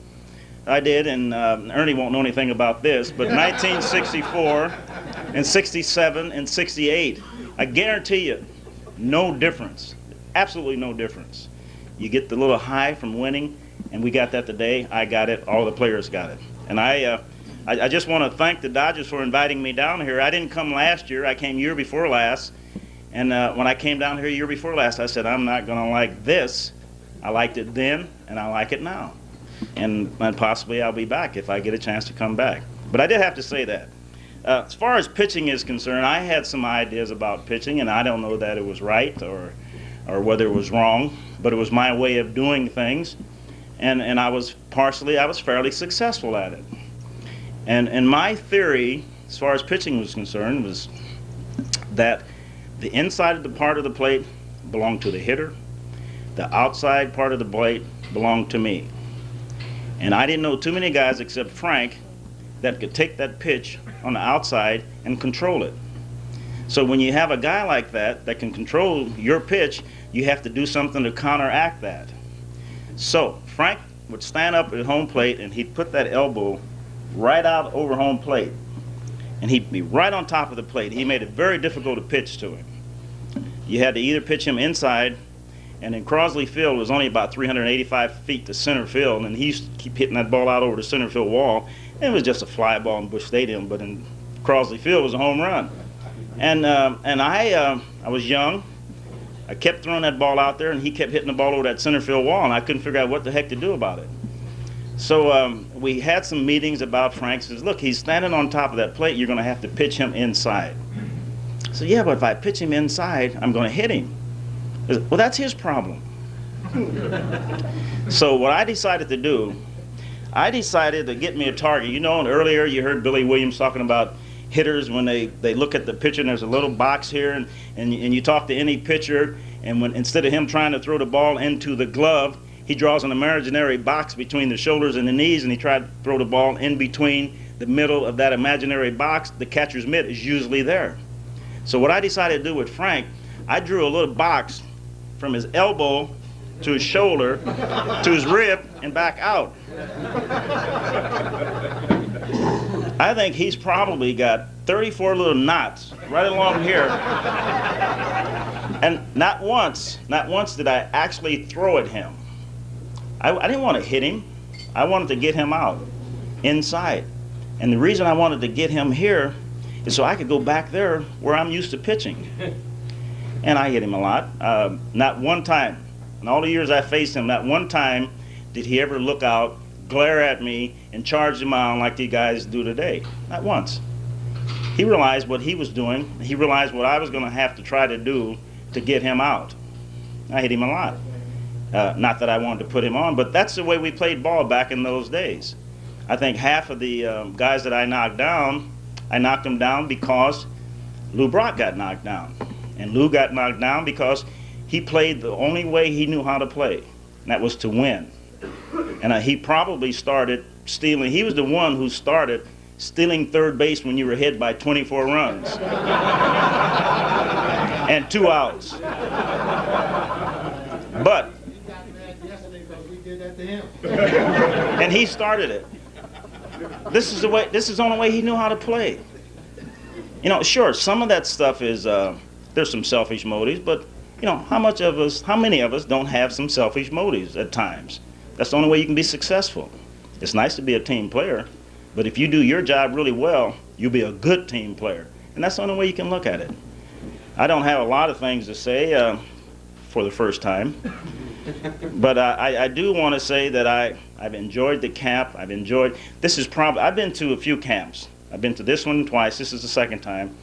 I did, and Ernie won't know anything about this, but 1964 and 67 and 68, I guarantee you, no difference. Absolutely no difference. You get the little high from winning, and we got that today. I got it. All the players got it. And I just want to thank the Dodgers for inviting me down here. I didn't come last year. I came year before last. And when I came down here year before last, I said, I'm not going to like this. I liked it then, and I like it now. And possibly I'll be back if I get a chance to come back. But I did have to say that. As far as pitching is concerned, I had some ideas about pitching, and I don't know that it was right or whether it was wrong, but it was my way of doing things. And I was fairly successful at it. And my theory, as far as pitching was concerned, was that the inside of the part of the plate belonged to the hitter, the outside part of the plate belonged to me. And I didn't know too many guys except Frank that could take that pitch on the outside and control it. So when you have a guy like that that can control your pitch, you have to do something to counteract that. So Frank would stand up at home plate and he'd put that elbow right out over home plate. And he'd be right on top of the plate. He made it very difficult to pitch to him. You had to either pitch him inside, and in Crosley Field it was only about 385 feet to center field, and he used to keep hitting that ball out over the center field wall. And it was just a fly ball in Busch Stadium, but in Crosley Field it was a home run. And I was young. I kept throwing that ball out there, and he kept hitting the ball over that center field wall, and I couldn't figure out what the heck to do about it. So we had some meetings about Frank. Says, look, he's standing on top of that plate. You're going to have to pitch him inside. So yeah, but if I pitch him inside, I'm going to hit him. I said, well, that's his problem. So what I decided to do, I decided to get me a target. You know, and earlier you heard Billy Williams talking about hitters when they look at the pitcher and there's a little box here, and you talk to any pitcher, and when instead of him trying to throw the ball into the glove, he draws an imaginary box between the shoulders and the knees, and he tried to throw the ball in between the middle of that imaginary box. The catcher's mitt is usually there. So what I decided to do with Frank, I drew a little box from his elbow to his shoulder to his rib and back out. I think he's probably got 34 little knots right along here. And not once did I actually throw at him. I didn't want to hit him. I wanted to get him out inside. And the reason I wanted to get him here is so I could go back there where I'm used to pitching. And I hit him a lot. Not one time, in all the years I faced him, not one time did he ever look out, glare at me, and charge the mound like these guys do today. Not once. He realized what he was doing. He realized what I was going to have to try to do to get him out. I hit him a lot. Not that I wanted to put him on, but that's the way we played ball back in those days. I think half of the guys that I knocked them down because Lou Brock got knocked down. And Lou got knocked down because he played the only way he knew how to play, and that was to win. And he probably started stealing. He was the one who started stealing third base when you were ahead by 24 runs and 2 outs. But He got mad yesterday because we did that to him. and he started it. This is the only way he knew how to play. You know, sure, some of that stuff is there's some selfish motives, but you know, how many of us don't have some selfish motives at times? That's the only way you can be successful. It's nice to be a team player, but if you do your job really well, you'll be a good team player. And that's the only way you can look at it. I don't have a lot of things to say for the first time, but I do want to say that I've enjoyed the camp. I've been to a few camps. I've been to this one twice. This is the second time.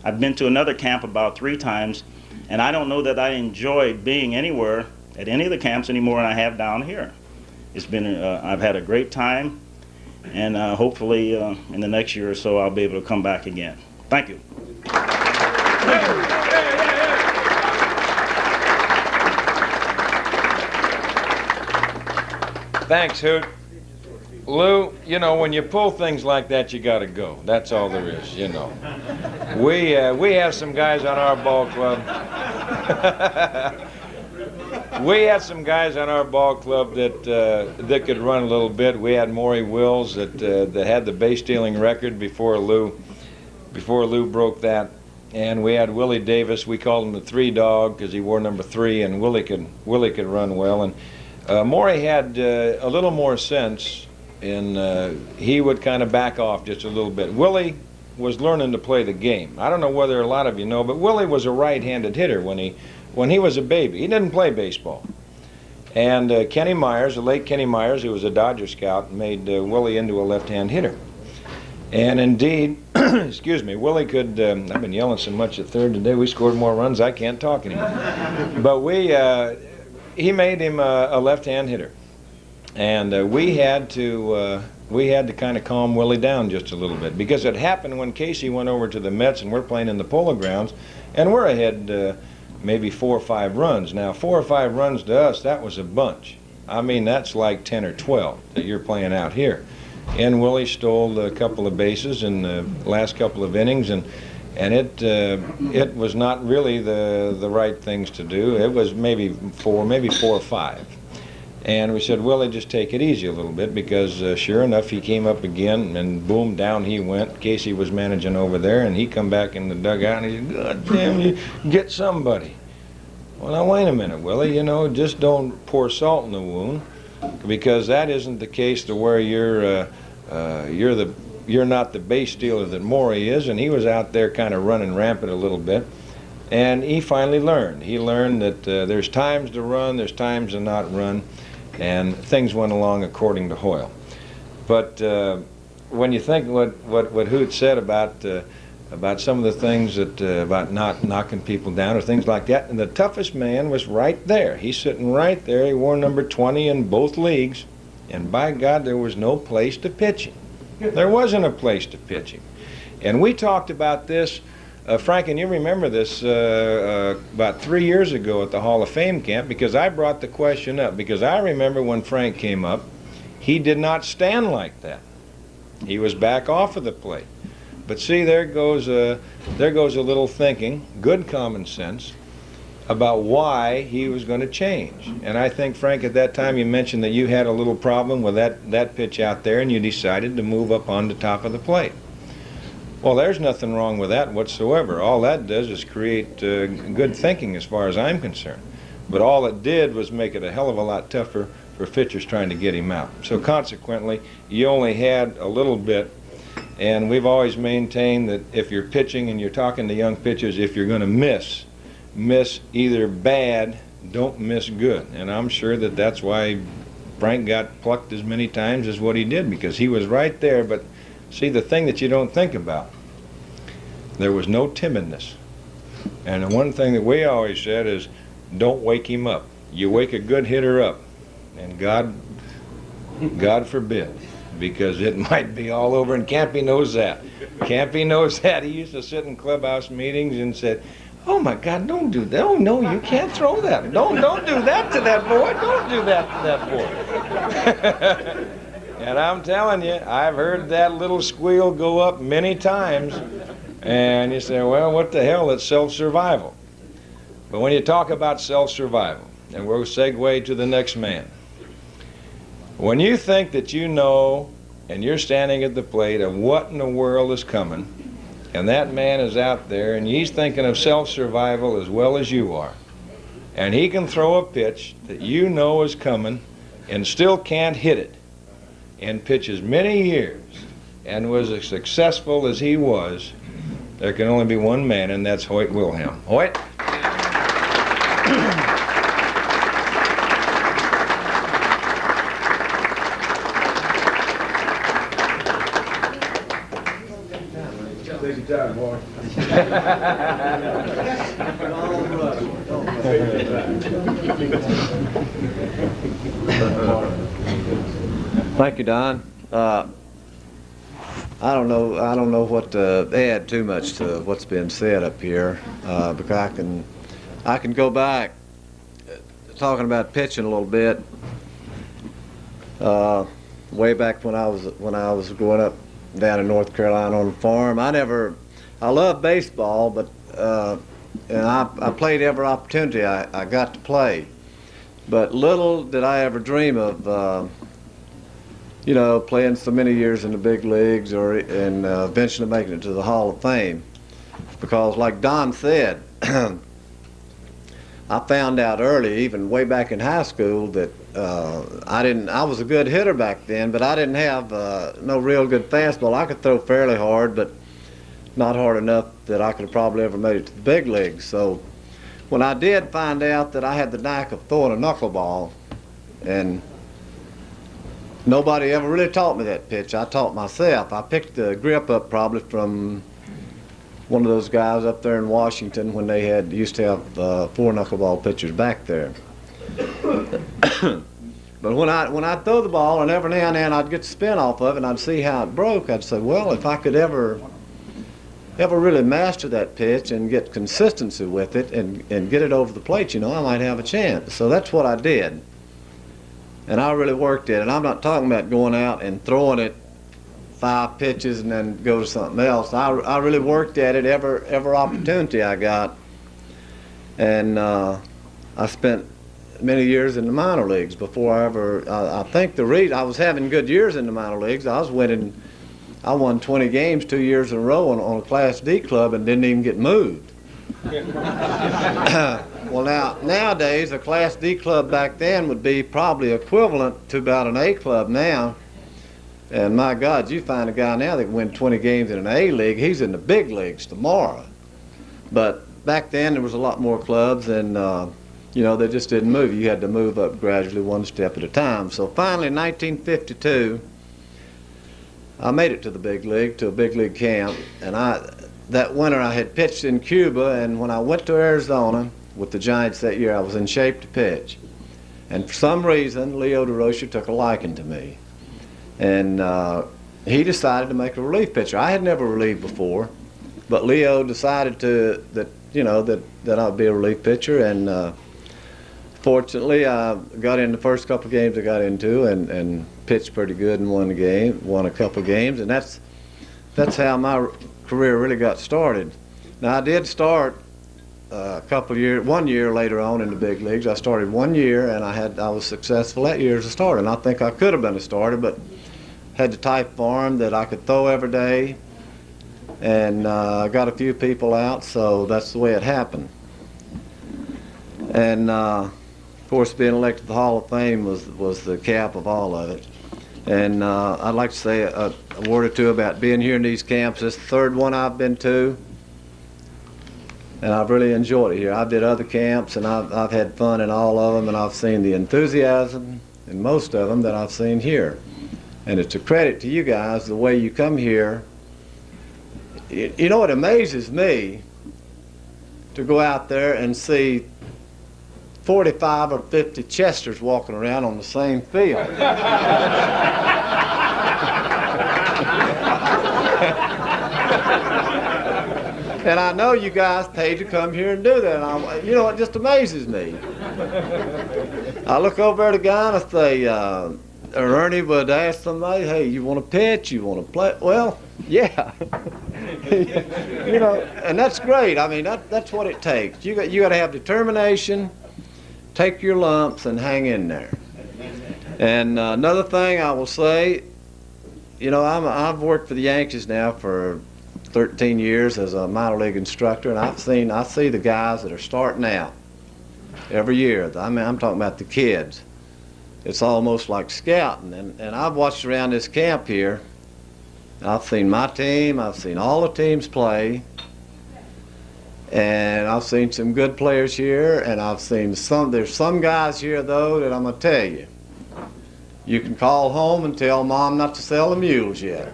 I've been to another camp about 3 times, and I don't know that I enjoy being anywhere at any of the camps any more than I have down here. It's been, I've had a great time, and hopefully in the next year or so I'll be able to come back again. Thank you. Thanks, Hoot. Lou, you know, when you pull things like that, you got to go. That's all there is, you know. We have some guys on our ball club. We had some guys on our ball club that could run a little bit. We had Maury Wills that had the base stealing record before Lou broke that, and we had Willie Davis. We called him the 3 dog because he wore number 3, and Willie could run well. And Maury had a little more sense. And he would kind of back off just a little bit. Willie was learning to play the game. I don't know whether a lot of you know, but Willie was a right-handed hitter when he was a baby. He didn't play baseball. And Kenny Myers, the late Kenny Myers, who was a Dodger scout, made Willie into a left-hand hitter. And indeed, excuse me, Willie could, I've been yelling so much at third today, we scored more runs, I can't talk anymore. But he made him a left-hand hitter. And we had to kind of calm Willie down just a little bit, because it happened when Casey went over to the Mets and we're playing in the Polo Grounds, and we're ahead maybe 4 or 5 runs. Now, 4 or 5 runs to us, that was a bunch. I mean, that's like 10 or 12 that you're playing out here. And Willie stole a couple of bases in the last couple of innings, and it was not really the right things to do. It was maybe 4 or 5. And we said, Willie, just take it easy a little bit, because sure enough, he came up again, and boom, down he went. Casey was managing over there, and he come back in the dugout, and he said, God damn, you get somebody. Well, now, wait a minute, Willie, you know, just don't pour salt in the wound, because that isn't the case to where you're not the base stealer that Maury is, and he was out there kind of running rampant a little bit. And he finally learned. He learned that there's times to run, there's times to not run. And things went along according to Hoyle. But when you think what Hoot said about some of the things about not knocking people down or things like that, and the toughest man was right there. He's sitting right there. He wore number 20 in both leagues, and by God, there was no place to pitch him. There wasn't a place to pitch him. And we talked about this. Frank, and you remember this about 3 years ago at the Hall of Fame camp, because I brought the question up, because I remember when Frank came up, he did not stand like that. He was back off of the plate. But see, there goes a little thinking, good common sense, about why he was going to change. And I think, Frank, at that time you mentioned that you had a little problem with that pitch out there, and you decided to move up on the top of the plate. Well, there's nothing wrong with that whatsoever. All that does is create good thinking as far as I'm concerned. But all it did was make it a hell of a lot tougher for pitchers trying to get him out. So consequently, you only had a little bit. And we've always maintained that if you're pitching and you're talking to young pitchers, if you're going to miss either bad, don't miss good. And I'm sure that that's why Frank got plucked as many times as what he did, because he was right there. But see, the thing that you don't think about, there was no timidness. And the one thing that we always said is, don't wake him up. You wake a good hitter up, and God forbid, because it might be all over, and Campy knows that. Campy knows that. He used to sit in clubhouse meetings and said, oh my God, don't do that. Oh no, you can't throw that. Don't do that to that boy. Don't do that to that boy. And I'm telling you, I've heard that little squeal go up many times, and you say, well, what the hell, it's self-survival. But when you talk about self-survival, and we'll segue to the next man. When you think that you know and you're standing at the plate of what in the world is coming, and that man is out there and he's thinking of self-survival as well as you are, and he can throw a pitch that you know is coming and still can't hit it, and pitches many years and was as successful as he was, there can only be one man, and that's Hoyt Wilhelm. Hoyt? Take your time, boy. Thank you, Don. I don't know what to add too much to what's been said up here, because I can go back talking about pitching a little bit. Way back when I was growing up down in North Carolina on the farm, I loved baseball, but and I played every opportunity I got to play. But little did I ever dream of playing so many years in the big leagues and eventually making it to the Hall of Fame. Because like Don said, I found out early, even way back in high school, that I was a good hitter back then, but I didn't have no real good fastball. I could throw fairly hard, but not hard enough that I could have probably ever made it to the big leagues. So when I did find out that I had the knack of throwing a knuckleball, and nobody ever really taught me that pitch, I taught myself. I picked the grip up probably from one of those guys up there in Washington when they used to have 4 knuckleball pitchers back there. But when I throw the ball, and every now and then I'd get the spin off of it and I'd see how it broke, I'd say, well, if I could ever really master that pitch and get consistency with it and get it over the plate, I might have a chance. So that's what I did. And I really worked at it. I'm not talking about going out and throwing it 5 pitches and then go to something else. I really worked at it every opportunity I got. And I spent many years in the minor leagues before I think the reason I was having good years in the minor leagues, I won 20 games 2 years in a row on a Class D club and didn't even get moved. Well, nowadays a Class D club back then would be probably equivalent to about an A club now. And my God, you find a guy now that can win 20 games in an A league, he's in the big leagues tomorrow. But back then there was a lot more clubs, and they just didn't move. You had to move up gradually, one step at a time. So finally in 1952, I made it to the big league, to a big league camp, and that winter I had pitched in Cuba, and when I went to Arizona with the Giants that year, I was in shape to pitch. And for some reason, Leo DeRocher took a liking to me. And he decided to make a relief pitcher. I had never relieved before, but Leo decided that I'd be a relief pitcher, and fortunately I got in the first couple of games I got into and pitched pretty good and won a couple of games, and that's how my career really got started. Now I did start one year later on in the big leagues. I started 1 year, and I was successful that year as a starter, and I think I could have been a starter, but had the type of arm that I could throw every day, and got a few people out, so that's the way it happened. And of course, being elected to the Hall of Fame was the cap of all of it. And I'd like to say a word or two about being here in these camps. This is the 3rd one I've been to, and I've really enjoyed it here. I've did other camps, and I've had fun in all of them, and I've seen the enthusiasm in most of them that I've seen here. And it's a credit to you guys, the way you come here. You know, it amazes me to go out there and see 45 or 50 Chesters walking around on the same field. And I know you guys paid to come here and do that. And it just amazes me. I look over at a guy and I say, Ernie would ask somebody, hey, you want to pitch? You want to play? Well, yeah. And that's great. I mean, that's what it takes. You got to have determination take your lumps and hang in there. And another thing I will say, you know, I've worked for the Yankees now for 13 years as a minor league instructor, and I see the guys that are starting out every year. I mean, I'm talking about the kids. It's almost like scouting, and I've watched around this camp here. I've seen my team, I've seen all the teams play, and I've seen some good players here, and I've seen there's some guys here though that I'm gonna tell you, you can call home and tell Mom not to sell the mules yet.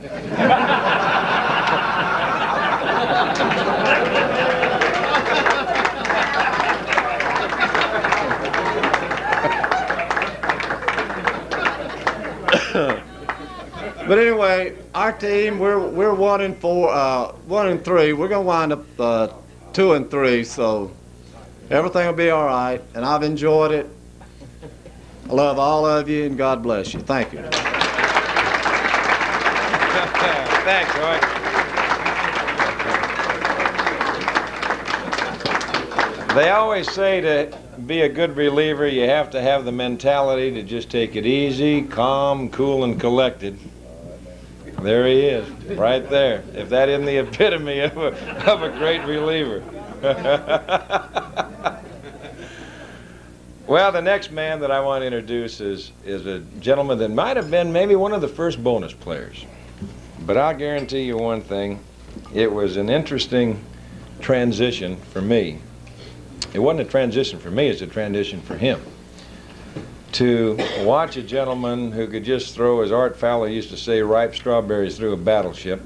But anyway, our team, we're 1-4, 1-3. We're gonna wind up 2-3, so everything will be all right. And I've enjoyed it. I love all of you, and God bless you. Thank you. Thanks, Hoyt. They always say to be a good reliever, you have to have the mentality to just take it easy, calm, cool, and collected. There he is, right there. If that isn't the epitome of a great reliever. Well, the next man that I want to introduce is a gentleman that might have been maybe one of the first bonus players. But I'll guarantee you one thing, it was an interesting transition for me. It wasn't a transition for me, it's a transition for him. To watch a gentleman who could just throw, as Art Fowler used to say, ripe strawberries through a battleship,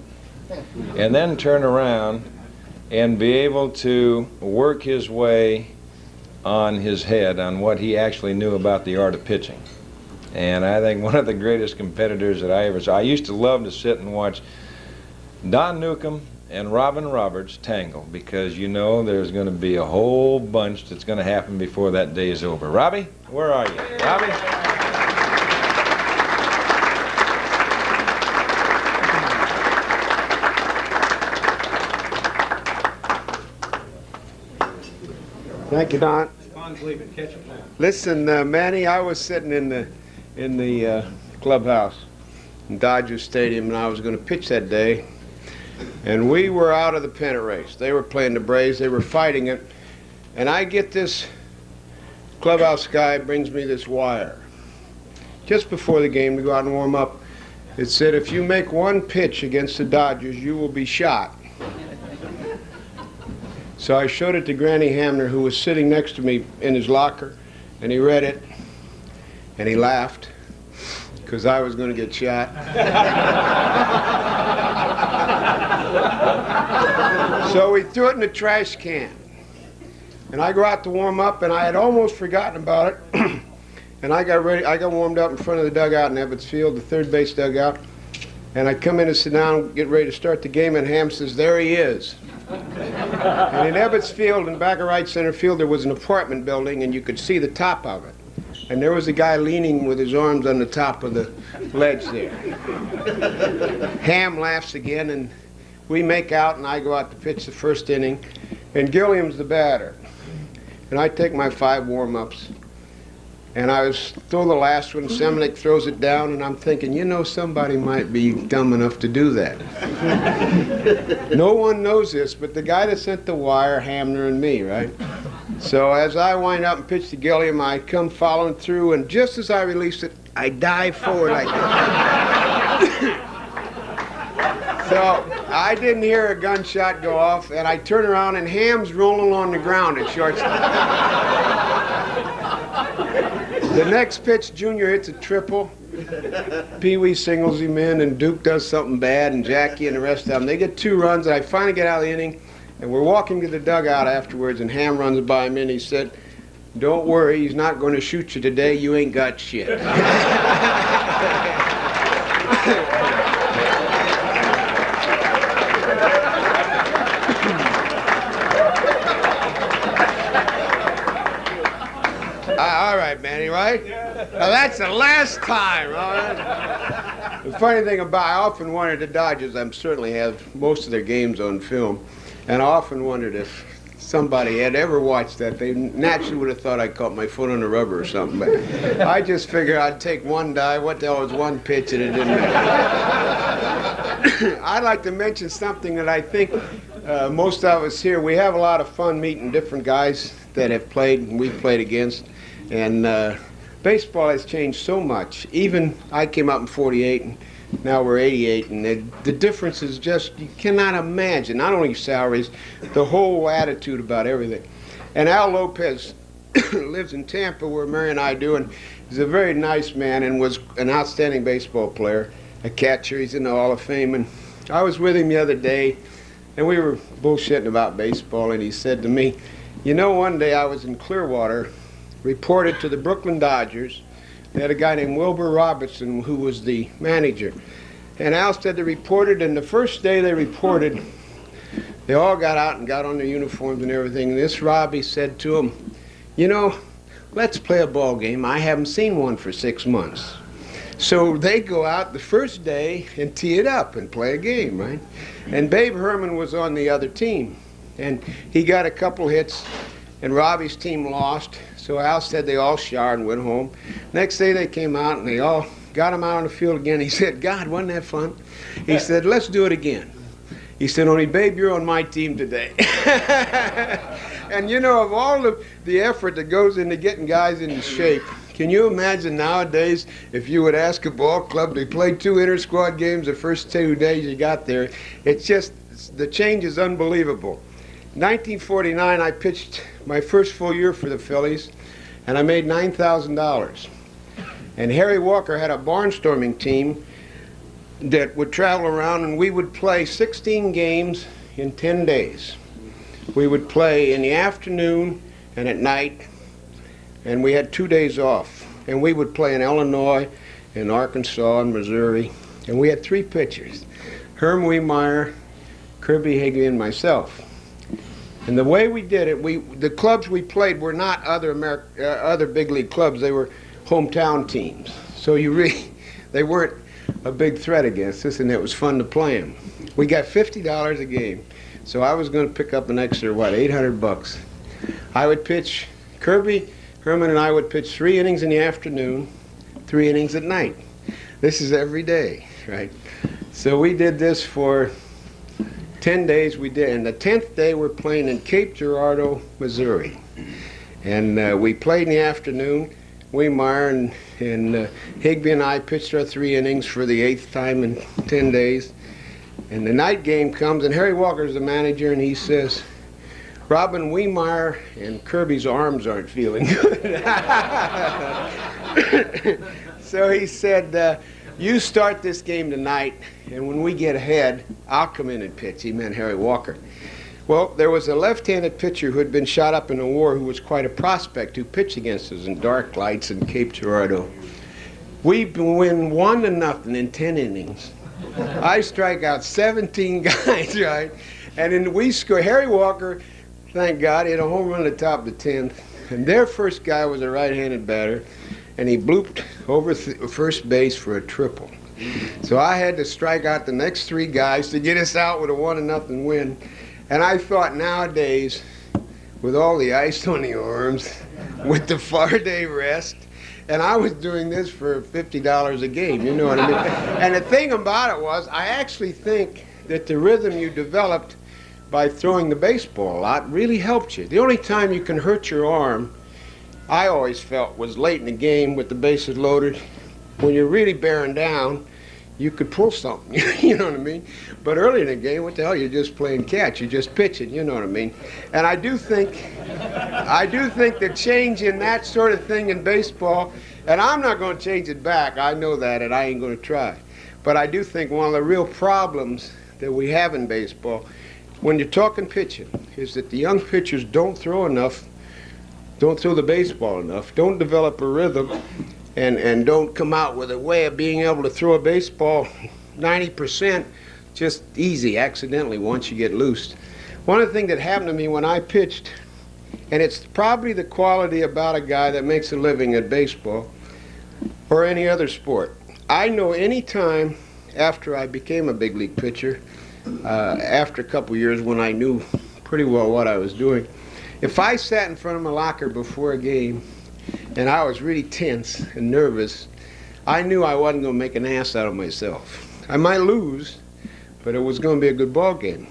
and then turn around and be able to work his way on his head on what he actually knew about the art of pitching. And I think one of the greatest competitors that I ever saw, I used to love to sit and watch Don Newcomb and Robin Roberts tangle, because you know there's going to be a whole bunch that's going to happen before that day is over. Robbie, where are you? Robbie? Thank you, Don. Spahn's leaving. Catch him now. Listen, Manny, I was sitting in the clubhouse in Dodger Stadium, and I was going to pitch that day. And we were out of the pennant race. They were playing the Braves. They were fighting it. And I get this clubhouse guy brings me this wire. Just before the game to go out and warm up, it said, if you make one pitch against the Dodgers, you will be shot. So I showed it to Granny Hamner, who was sitting next to me in his locker, and he read it, and he laughed, because I was going to get shot. So we threw it in the trash can. And I go out to warm up, and I had almost forgotten about it. And I got ready, I got warmed up in front of the dugout in Ebbets Field, the third base dugout. And I come in and sit down, get ready to start the game, and Ham says, there he is. And in Ebbets Field, in the back of right center field, there was an apartment building, and you could see the top of it. And there was a guy leaning with his arms on the top of the ledge there. Ham laughs again, and we make out, and I go out to pitch the first inning, and Gilliam's the batter. And I take my 5 warm-ups, and I was throw the last one, Seminick throws it down, and I'm thinking, you know, somebody might be dumb enough to do that. No one knows this, but the guy that sent the wire, Hamner and me, right? So as I wind up and pitch to Gilliam, I come following through, and just as I release it, I dive forward like that. So I didn't hear a gunshot go off, and I turn around, and Ham's rolling on the ground at shortstop. The next pitch, Junior hits a triple. Pee-wee singles him in, and Duke does something bad, and Jackie and the rest of them. They get 2 runs, and I finally get out of the inning, and we're walking to the dugout afterwards, and Ham runs by me, and he said, don't worry, he's not going to shoot you today. You ain't got shit. All right, Manny, right? Now that's the last time, all right? The funny thing about, I often wondered, the Dodgers, I certainly have most of their games on film, and I often wondered if somebody had ever watched that, they naturally would have thought I caught my foot on the rubber or something. But I just figured I'd take one dive. What the hell was one pitch, and it didn't matter. I'd like to mention something that I think most of us here, we have a lot of fun meeting different guys that have played and we've played against. And baseball has changed so much. Even I came up in '48, and now we're '88, and the difference is just, you cannot imagine, not only salaries, the whole attitude about everything. And Al Lopez lives in Tampa, where Mary and I do, and he's a very nice man and was an outstanding baseball player, a catcher. He's in the Hall of Fame. And I was with him the other day, and we were bullshitting about baseball, and he said to me, you know, one day I was in Clearwater, reported to the Brooklyn Dodgers. They had a guy named Wilbur Robertson who was the manager. And Al said they reported, and the first day they reported, they all got out and got on their uniforms and everything. And this Robbie said to him, you know, let's play a ball game. I haven't seen one for 6 months. So they go out the first day and tee it up and play a game, right? And Babe Herman was on the other team. And he got a couple hits, and Robbie's team lost. So Al said they all showered and went home. Next day they came out and they all got him out on the field again. He said, God, wasn't that fun? He said, let's do it again. He said, only Babe, you're on my team today. And you know, of all the effort that goes into getting guys into shape, can you imagine nowadays if you would ask a ball club to play 2 inter-squad games the first 2 days you got there? It's just, the change is unbelievable. 1949, I pitched my first full year for the Phillies, and I made $9,000. And Harry Walker had a barnstorming team that would travel around, and we would play 16 games in 10 days. We would play in the afternoon and at night, and we had 2 days off. And we would play in Illinois, in Arkansas, and Missouri. And we had 3 pitchers, Herm Wiemeyer, Kirby Higbee, and myself. And the way we did it, the clubs we played were not other big league clubs. They were hometown teams. So they weren't a big threat against us, and it was fun to play them. We got $50 a game. So I was going to pick up an extra, what, $800. I would pitch, Kirby, Herman, and I would pitch 3 innings in the afternoon, 3 innings at night. This is every day, right? So we did this for 10 days. We did, and the 10th day we're playing in Cape Girardeau, Missouri. And we played in the afternoon. Wiemeyer and Higbee and I pitched our 3 innings for the 8th time in 10 days. And the night game comes, and Harry Walker's the manager, and he says, Robin, Wiemeyer and Kirby's arms aren't feeling good. So he said, you start this game tonight, and when we get ahead, I'll come in and pitch. He meant Harry Walker. Well, there was a left-handed pitcher who had been shot up in the war who was quite a prospect who pitched against us in dark lights in Cape Girardeau. We win 1-0 in 10 innings. I strike out 17 guys, right? And then we score. Harry Walker, thank God, hit a home run at the top of the 10th. And their first guy was a right-handed batter, and he blooped over first base for a triple. So I had to strike out the next 3 guys to get us out with a 1-0 win. And I thought nowadays, with all the ice on the arms, with the 4-day rest, and I was doing this for $50 a game, you know what I mean? And the thing about it was, I actually think that the rhythm you developed by throwing the baseball a lot really helped you. The only time you can hurt your arm, I always felt, was late in the game with the bases loaded. When you're really bearing down, you could pull something, you know what I mean? But early in the game, what the hell, you're just playing catch, you're just pitching, you know what I mean? And I do think the change in that sort of thing in baseball, and I'm not going to change it back, I know that, and I ain't going to try. But I do think one of the real problems that we have in baseball, when you're talking pitching, is that the young pitchers don't throw enough, don't throw the baseball enough, don't develop a rhythm, and don't come out with a way of being able to throw a baseball 90% just easy, accidentally, once you get loosed. One of the things that happened to me when I pitched, and it's probably the quality about a guy that makes a living at baseball or any other sport. I know any time after I became a big league pitcher, after a couple years when I knew pretty well what I was doing. If I sat in front of my locker before a game and I was really tense and nervous, I knew I wasn't going to make an ass out of myself. I might lose, but it was going to be a good ball game.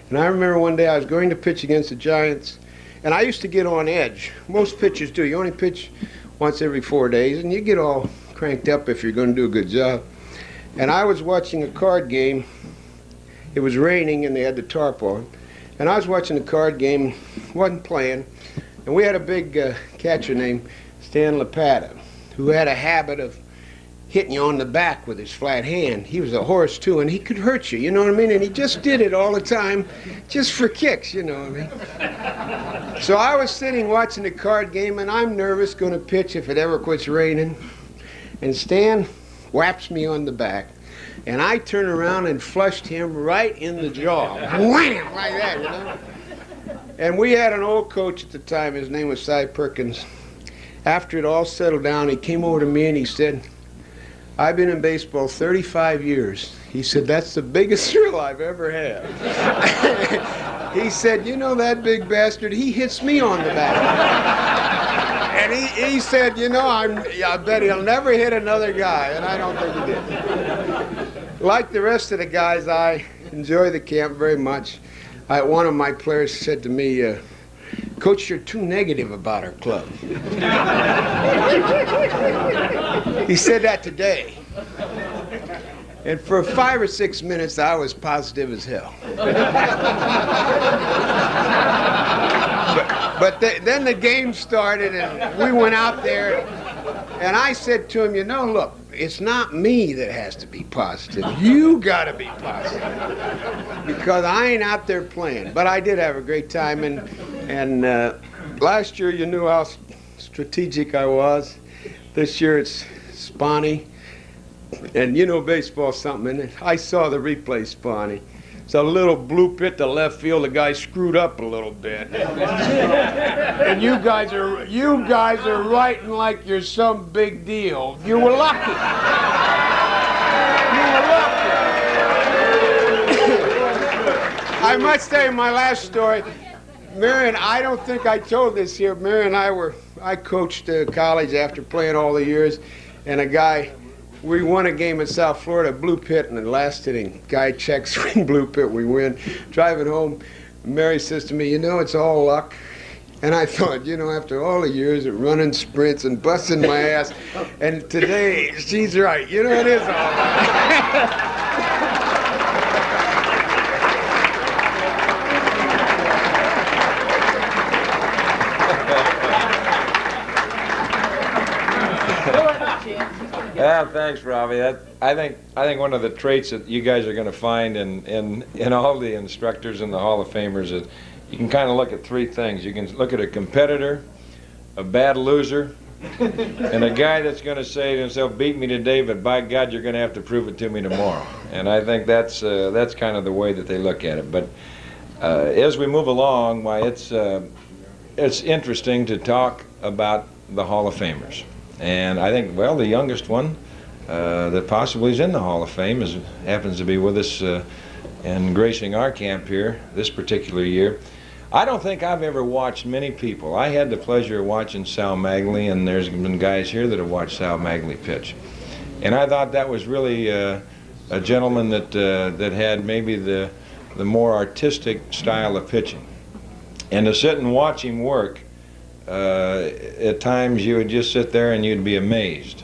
And I remember one day I was going to pitch against the Giants, and I used to get on edge. Most pitchers do. You only pitch once every 4 days, and you get all cranked up if you're going to do a good job. And I was watching a card game. It was raining, and they had the tarp on. And I was watching the card game, wasn't playing, and we had a big catcher named Stan Lapata, who had a habit of hitting you on the back with his flat hand. He was a horse too, and he could hurt you, you know what I mean? And he just did it all the time, just for kicks, you know what I mean? So I was sitting watching the card game, and I'm nervous, going to pitch if it ever quits raining. And Stan whaps me on the back, and I turn around and flushed him right in the jaw. Wham! Like that, you know? And we had an old coach at the time, his name was Cy Perkins. After it all settled down, he came over to me and he said, I've been in baseball 35 years. He said, that's the biggest thrill I've ever had. He said, you know that big bastard, he hits me on the back. And he said, you know, I bet he'll never hit another guy, and I don't think he did. Like the rest of the guys, I enjoy the camp very much. One of my players said to me, Coach, you're too negative about our club. He said that today. And for 5 or 6 minutes, I was positive as hell. But then the game started, and we went out there, and I said to him, you know, look, it's not me that has to be positive. You got to be positive. Because I ain't out there playing. But I did have a great time, and last year you knew how strategic I was. This year it's Spahn. And you know baseball's something, and I saw the replay, Spahn. It's a little blue pit to left field. The guy screwed up a little bit. And you guys are writing like you're some big deal. You were lucky. You were lucky. I must tell you my last story. Mary and I don't think I told this here. Mary and I coached college after playing all the years, and we won a game in South Florida, blue pit, in the last inning. Guy checks, swing blue pit, we win. Driving home, Mary says to me, you know, it's all luck. And I thought, you know, after all the years of running sprints and busting my ass, and today, she's right. You know, it is all luck. Yeah, thanks, Robbie. I think one of the traits that you guys are going to find in all the instructors and the Hall of Famers is you can kind of look at three things. You can look at a competitor, a bad loser, and a guy that's going to say to himself, beat me today, but by God, you're going to have to prove it to me tomorrow. And I think that's kind of the way that they look at it. But as we move along, why it's interesting to talk about the Hall of Famers. And I think, well, the youngest one that possibly is in the Hall of Fame happens to be with us and gracing our camp here this particular year. I don't think I've ever watched many people. I had the pleasure of watching Sal Magley, and there's been guys here that have watched Sal Magley pitch. And I thought that was really a gentleman that had maybe the more artistic style of pitching. And to sit and watch him work, at times you would just sit there and you'd be amazed.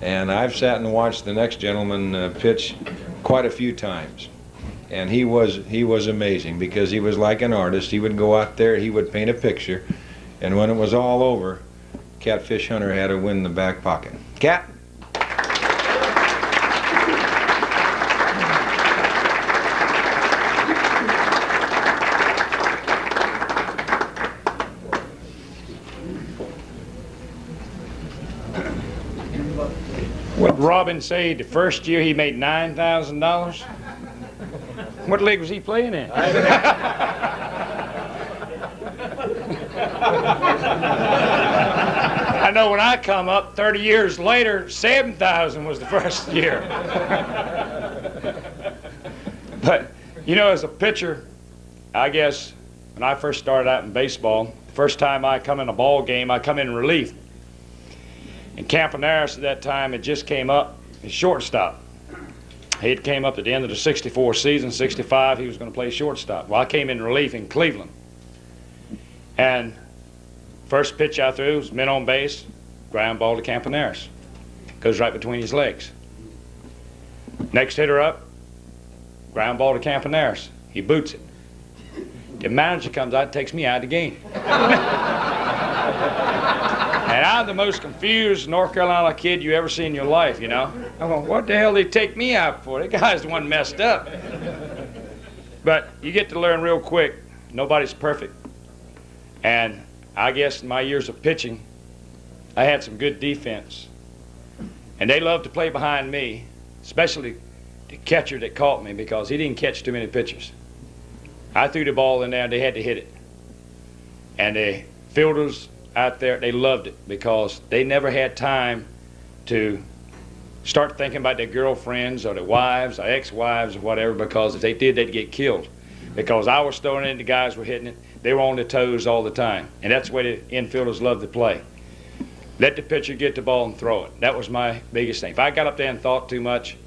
And I've sat and watched the next gentleman pitch quite a few times. And he was amazing because he was like an artist. He would go out there, he would paint a picture, and when it was all over, Catfish Hunter had to win the back pocket. Cat? What did Robin say the first year he made $9,000? What league was he playing in? I know when I come up 30 years later, 7,000 was the first year. But, you know, as a pitcher, I guess when I first started out in baseball, the first time I come in a ball game, I come in relief. And Campaneris at that time had just came up as shortstop. He had came up at the end of the 64 season, 65, he was going to play shortstop. Well, I came in relief in Cleveland. And first pitch I threw was men on base, ground ball to Campaneris. Goes right between his legs. Next hitter up, ground ball to Campaneris. He boots it. The manager comes out and takes me out of the game. And I'm the most confused North Carolina kid you ever seen in your life, you know. I went, what the hell did they take me out for? That guy's the one messed up. But you get to learn real quick. Nobody's perfect. And I guess in my years of pitching, I had some good defense. And they loved to play behind me, especially the catcher that caught me, because he didn't catch too many pitchers. I threw the ball in there and they had to hit it. And the fielders out there, they loved it because they never had time to start thinking about their girlfriends or their wives or ex-wives or whatever, because if they did, they'd get killed. Because I was throwing it and the guys were hitting it, they were on their toes all the time. And that's the way the infielders love to play. Let the pitcher get the ball and throw it. That was my biggest thing. If I got up there and thought too much,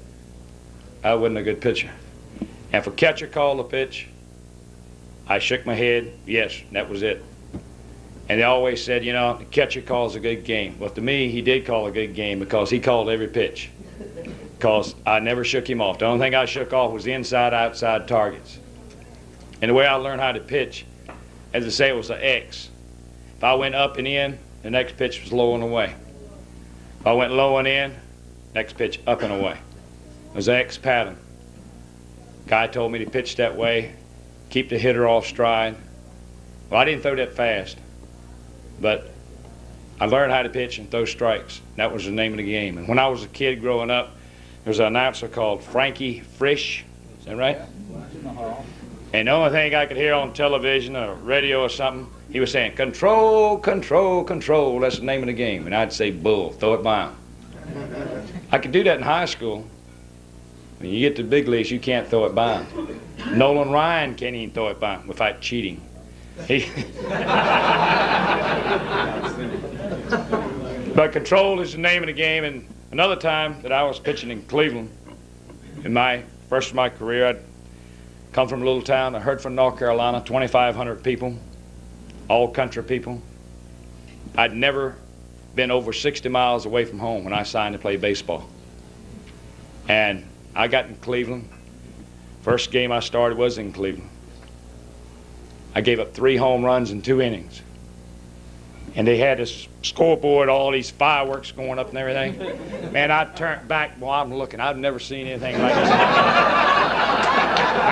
I wasn't a good pitcher. And if a catcher called a pitch, I shook my head, yes, that was it. And they always said, you know, the catcher calls a good game. Well, to me, he did call a good game because he called every pitch. Because I never shook him off. The only thing I shook off was the inside-outside targets. And the way I learned how to pitch, as I say, it was an X. If I went up and in, the next pitch was low and away. If I went low and in, next pitch up and away. It was an X pattern. Guy told me to pitch that way, keep the hitter off stride. Well, I didn't throw that fast. But I learned how to pitch and throw strikes. That was the name of the game. And when I was a kid growing up, there was an announcer called Frankie Frisch. Is that right? And the only thing I could hear on television or radio or something, he was saying, control, control, control. That's the name of the game. And I'd say, bull, throw it by him. I could do that in high school. When you get to the big leagues, you can't throw it by him. Nolan Ryan can't even throw it by him without cheating. But control is the name of the game. And another time that I was pitching in Cleveland, in my first of my career, I'd come from a little town, I heard from North Carolina, 2,500 people, all country people. I'd never been over 60 miles away from home when I signed to play baseball. And I got in Cleveland. First game I started was in Cleveland. I gave up 3 home runs in 2 innings. And they had this scoreboard, all these fireworks going up and everything. Man, I turned back while I'm looking. I've never seen anything like this.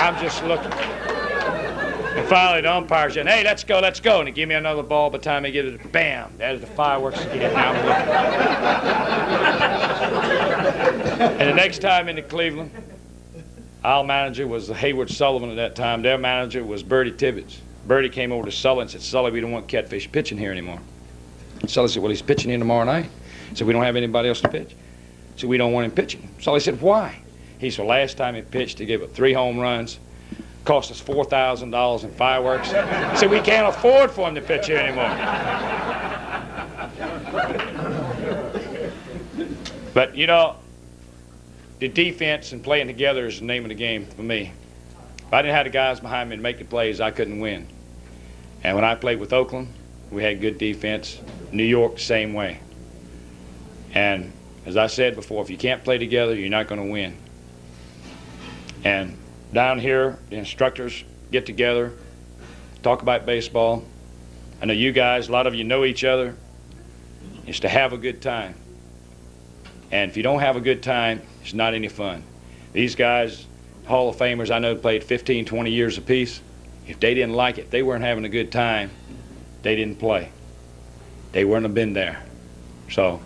I'm just looking. And finally the umpire said, hey, let's go, let's go. And he gave me another ball. By the time he gave it, bam, there's the fireworks again. Now I'm looking. And the next time into Cleveland, our manager was Hayward Sullivan at that time. Their manager was Bertie Tibbetts. Bertie came over to Sully and said, Sully, we don't want Catfish pitching here anymore. Sully said, well, he's pitching here tomorrow night. He said, we don't have anybody else to pitch. So we don't want him pitching. Sully said, why? He said, last time he pitched, he gave up 3 home runs, cost us $4,000 in fireworks. He said, we can't afford for him to pitch here anymore. But, you know, the defense and playing together is the name of the game for me. If I didn't have the guys behind me to make the plays, I couldn't win. And when I played with Oakland, we had good defense. New York, the same way. And as I said before, if you can't play together, you're not going to win. And down here, the instructors get together, talk about baseball. I know you guys, a lot of you know each other. It's to have a good time. And if you don't have a good time, it's not any fun. These guys, Hall of Famers, I know played 15, 20 years apiece. If they didn't like it, they weren't having a good time, they didn't play. They wouldn't have been there. So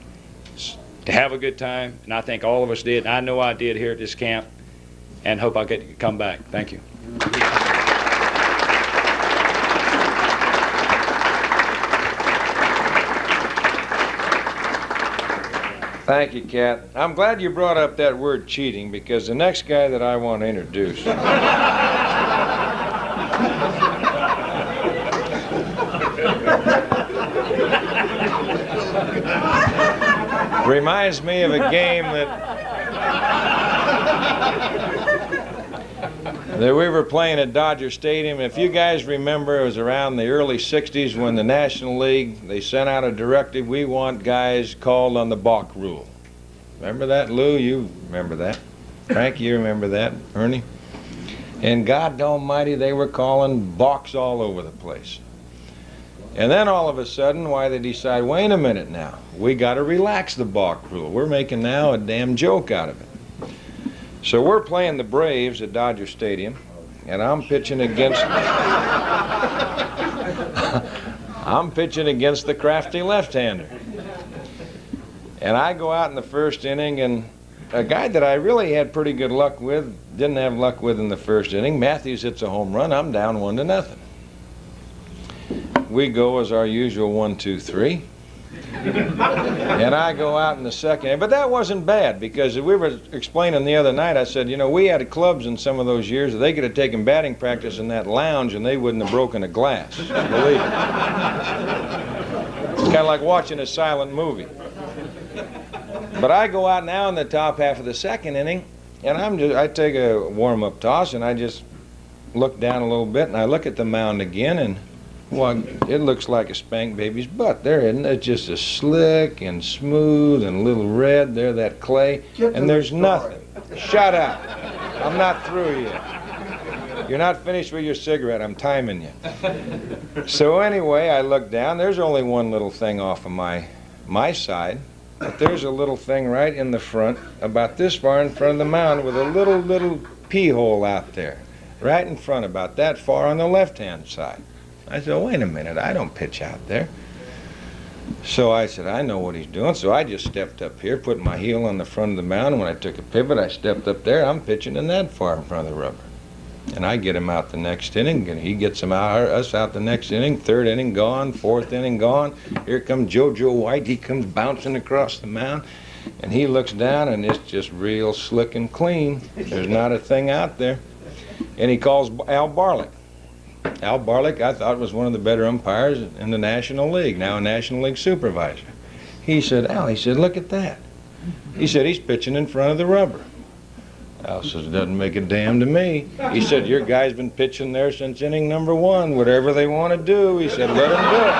to have a good time, and I think all of us did, and I know I did here at this camp, and hope I get to come back. Thank you. Thank you, Cat. I'm glad you brought up that word cheating, because the next guy that I want to introduce Reminds me of a game that we were playing at Dodger Stadium. If you guys remember, it was around the early 60s when the National League, they sent out a directive, we want guys called on the balk rule. Remember that, Lou? You remember that. Frank, you remember that. Ernie? And God almighty, they were calling balks all over the place. And then all of a sudden, why they decide, wait a minute now, we got to relax the balk rule. We're making now a damn joke out of it. So we're playing the Braves at Dodger Stadium, and I'm pitching against the crafty left-hander. And I go out in the first inning, and a guy that I really had pretty good luck with, didn't have luck with in the first inning. Matthews hits a home run. I'm down 1-0. We go as our usual 1, 2, 3. And I go out in the second inning. But that wasn't bad, because we were explaining the other night, I said, you know, we had clubs in some of those years that they could have taken batting practice in that lounge and they wouldn't have broken a glass. Believe it. It's kind of like watching a silent movie. But I go out now in the top half of the second inning, and I take a warm-up toss, and I just look down a little bit, and I look at the mound again, and well, it looks like a spanked baby's butt there, isn't it? It's just as slick and smooth and a little red there, that clay, and there's nothing. Shut up. I'm not through yet. You're not finished with your cigarette. I'm timing you. So anyway, I look down. There's only one little thing off of my side. But there's a little thing right in the front, about this far in front of the mound, with a little pea hole out there, right in front, about that far on the left-hand side. I said, wait a minute, I don't pitch out there. So I said, I know what he's doing. So I just stepped up here, put my heel on the front of the mound, and when I took a pivot, I stepped up there. I'm pitching in that far in front of the rubber. And I get him out the next inning, and he gets us out the next inning. Third inning gone, fourth inning gone. Here comes JoJo White. He comes bouncing across the mound, and he looks down, and it's just real slick and clean. There's not a thing out there. And he calls Al Barlick. Al Barlick, I thought, was one of the better umpires in the National League, now a National League supervisor. He said, Al, he said, look at that. He said, he's pitching in front of the rubber. Al says, it doesn't make a damn to me. He said, your guy's been pitching there since inning number 1. Whatever they want to do, he said, let them do it.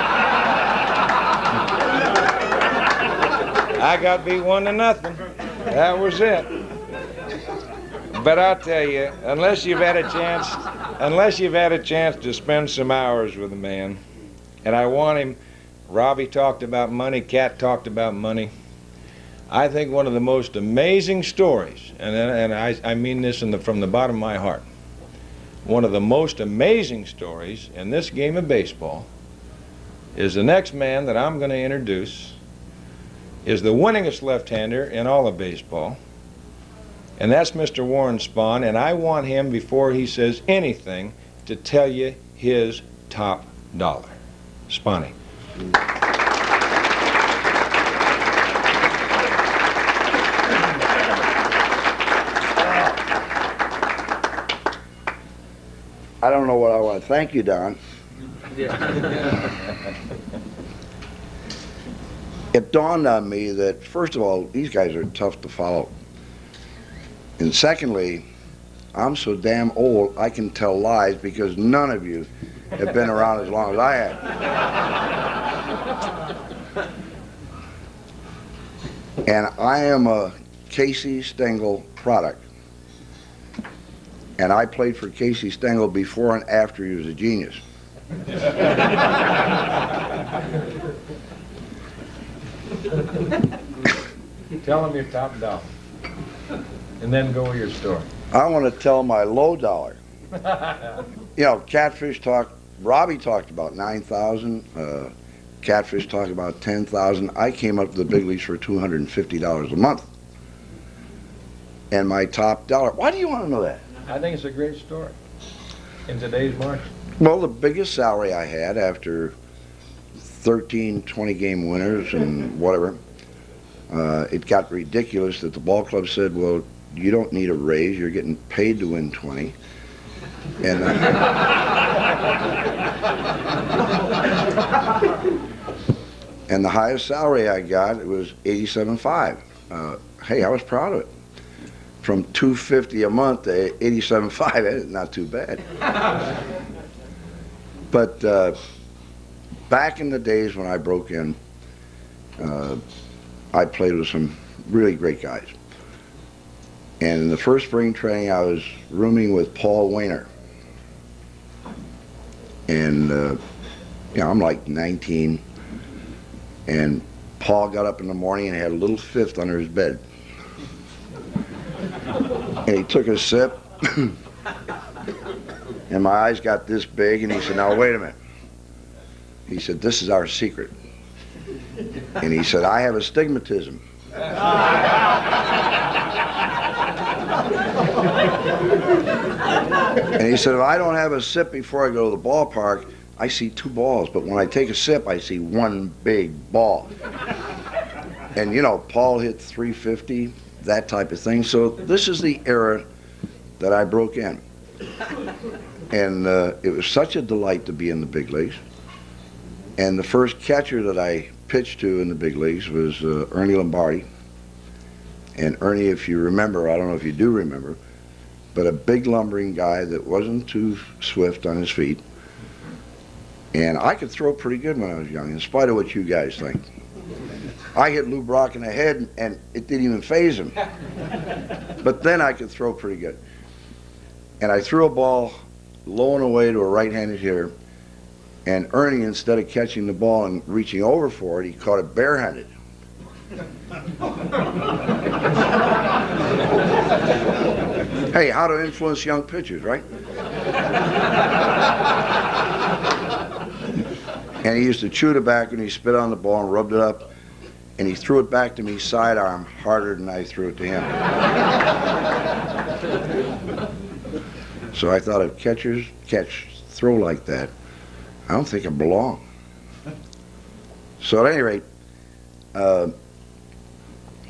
I got beat 1-0. That was it. But I'll tell you, unless you've had a chance to spend some hours with a man, and I want him, Robbie talked about money, Cat talked about money. I think one of the most amazing stories, and I mean this from the bottom of my heart, one of the most amazing stories in this game of baseball is the next man that I'm going to introduce is the winningest left-hander in all of baseball, and that's Mr. Warren Spahn, and I want him, before he says anything, to tell you his top dollar. Spahny. I don't know what I want to thank you, Don. It dawned on me that, first of all, these guys are tough to follow. And secondly, I'm so damn old, I can tell lies because none of you have been around as long as I have. And I am a Casey Stengel product. And I played for Casey Stengel before and after he was a genius. Tell him your top dollar, and then go with your story. I want to tell my low dollar. You know, Catfish talked, Robbie talked about 9,000. Catfish talked about 10,000. I came up to the big leagues for $250 a month. And my top dollar, why do you want to know that? I think it's a great story in today's market. Well, the biggest salary I had after 13 20-game winners and whatever, it got ridiculous that the ball club said, well, you don't need a raise, you're getting paid to win 20. And And the highest salary I got, it was $87.5. Hey, I was proud of it. From $250 a month to $87.5, that's not too bad. But back in the days when I broke in, I played with some really great guys. And in the first spring training, I was rooming with Paul Wainer. And, you know, I'm like 19. And Paul got up in the morning and had a little fifth under his bed. And he took a sip. And my eyes got this big, and he said, now wait a minute. He said, this is our secret. And he said, I have astigmatism. And he said, if I don't have a sip before I go to the ballpark, I see two balls. But when I take a sip, I see one big ball. And, you know, Paul hit 350, that type of thing. So this is the era that I broke in. And it was such a delight to be in the big leagues. And the first catcher that I pitched to in the big leagues was Ernie Lombardi. And Ernie, if you remember, I don't know if you do remember, but a big lumbering guy that wasn't too swift on his feet. And I could throw pretty good when I was young, in spite of what you guys think. I hit Lou Brock in the head, and it didn't even faze him. But then I could throw pretty good. And I threw a ball low and away to a right-handed hitter, and Ernie, instead of catching the ball and reaching over for it, he caught it barehanded. Hey, how to influence young pitchers, right? And he used to chew tobacco, and he spit on the ball and rubbed it up, and he threw it back to me sidearm harder than I threw it to him. So I thought if catchers throw like that, I don't think I belong. So at any rate, there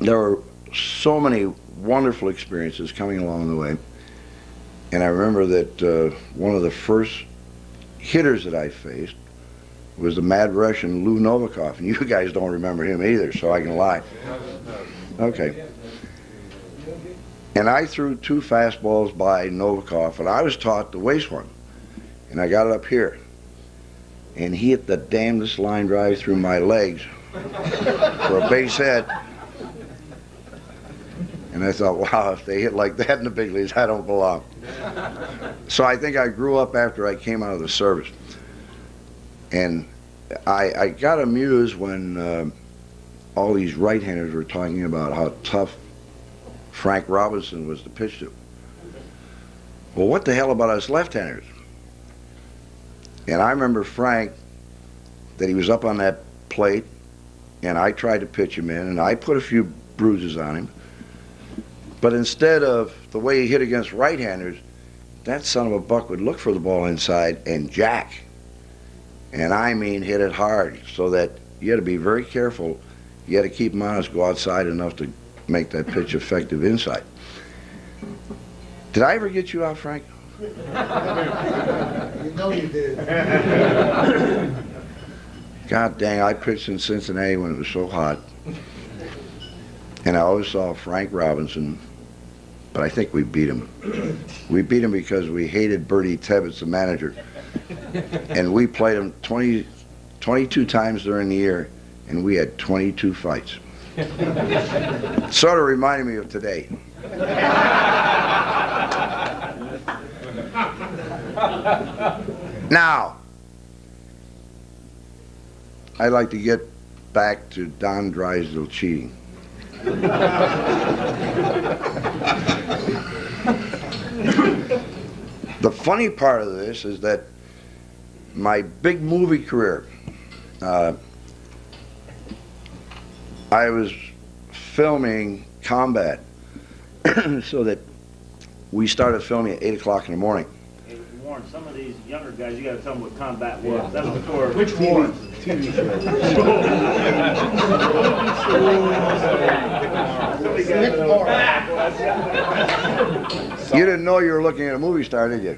were so many wonderful experiences coming along the way. And I remember that one of the first hitters that I faced was the mad Russian Lou Novikov. And you guys don't remember him either, so I can lie. Okay. And I threw two fastballs by Novikov, and I was taught to waste one. And I got it up here. And he hit the damnedest line drive through my legs for a base hit. And I thought, wow, if they hit like that in the big leagues, I don't belong. So I think I grew up after I came out of the service. And I got amused when all these right-handers were talking about how tough Frank Robinson was to pitch to. Well, what the hell about us left-handers? And I remember Frank, that he was up on that plate, and I tried to pitch him in, and I put a few bruises on him. But instead of the way he hit against right-handers, that son of a buck would look for the ball inside and jack. And I mean hit it hard, so that you had to be very careful. You had to keep him honest, go outside enough to make that pitch effective inside. Did I ever get you out, Frank? You know you did. God dang, I pitched in Cincinnati when it was so hot. And I always saw Frank Robinson, but I think we beat him. We beat him because we hated Bertie Tebbetts, the manager. And we played him 22 times during the year, and we had 22 fights. Sort of reminded me of today. Now, I'd like to get back to Don Drysdale cheating. The funny part of this is that my big movie career, I was filming Combat, so that we started filming at 8 o'clock in the morning. Hey, Warren, some of these younger guys, you got to tell them what Combat was. That's before. Which Warren? TV show? You didn't know you were looking at a movie star, did you?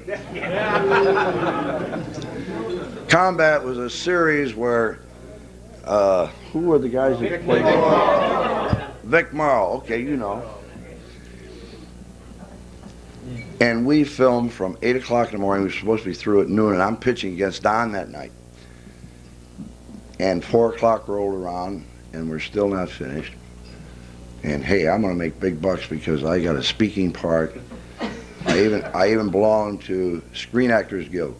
Combat was a series where, who were the guys that played? Vic Morrow, okay, you know. And we filmed from 8 o'clock in the morning. We were supposed to be through at noon, and I'm pitching against Don that night. And 4 o'clock rolled around, and we're still not finished. And hey, I'm going to make big bucks because I got a speaking part. I even belong to Screen Actors Guild.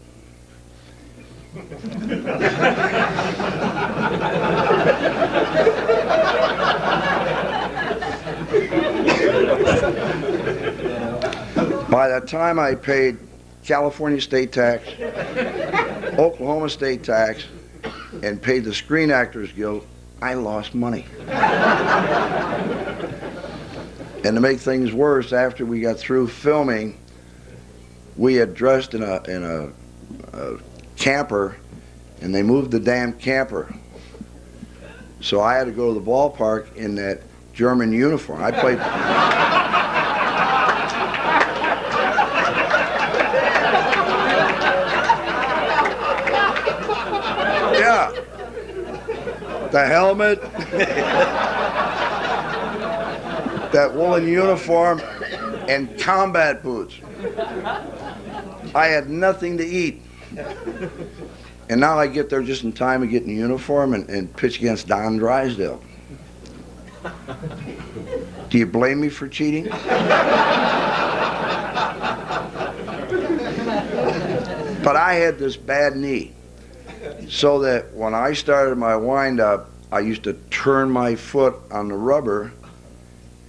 By the time I paid California state tax, Oklahoma state tax, and paid the Screen Actors Guild, I lost money. And to make things worse, after we got through filming, we had dressed in a camper, and they moved the damn camper. So I had to go to the ballpark in that German uniform. I played. Yeah. The helmet, that woolen uniform, and combat boots. I had nothing to eat. And now I get there just in time to get in uniform and pitch against Don Drysdale. Do you blame me for cheating? But I had this bad knee, so that when I started my wind-up, I used to turn my foot on the rubber,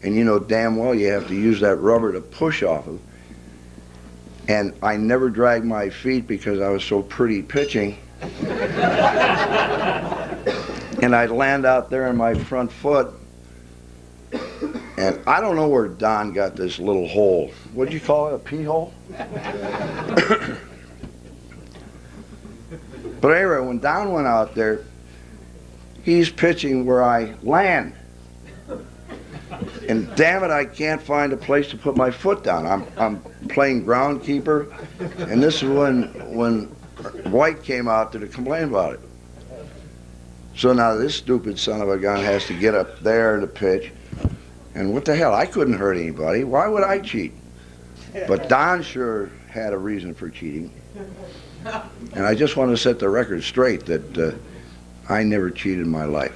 and you know damn well you have to use that rubber to push off of. And I never dragged my feet because I was so pretty pitching. And I'd land out there in my front foot, and I don't know where Don got this little hole. What did you call it, a pee hole? But anyway, when Don went out there, he's pitching where I land. And damn it, I can't find a place to put my foot down. I'm playing groundkeeper, and this is when Hoyt came out there to complain about it. So now this stupid son of a gun has to get up there to pitch. And what the hell, I couldn't hurt anybody. Why would I cheat? But Don sure had a reason for cheating. And I just want to set the record straight that I never cheated in my life.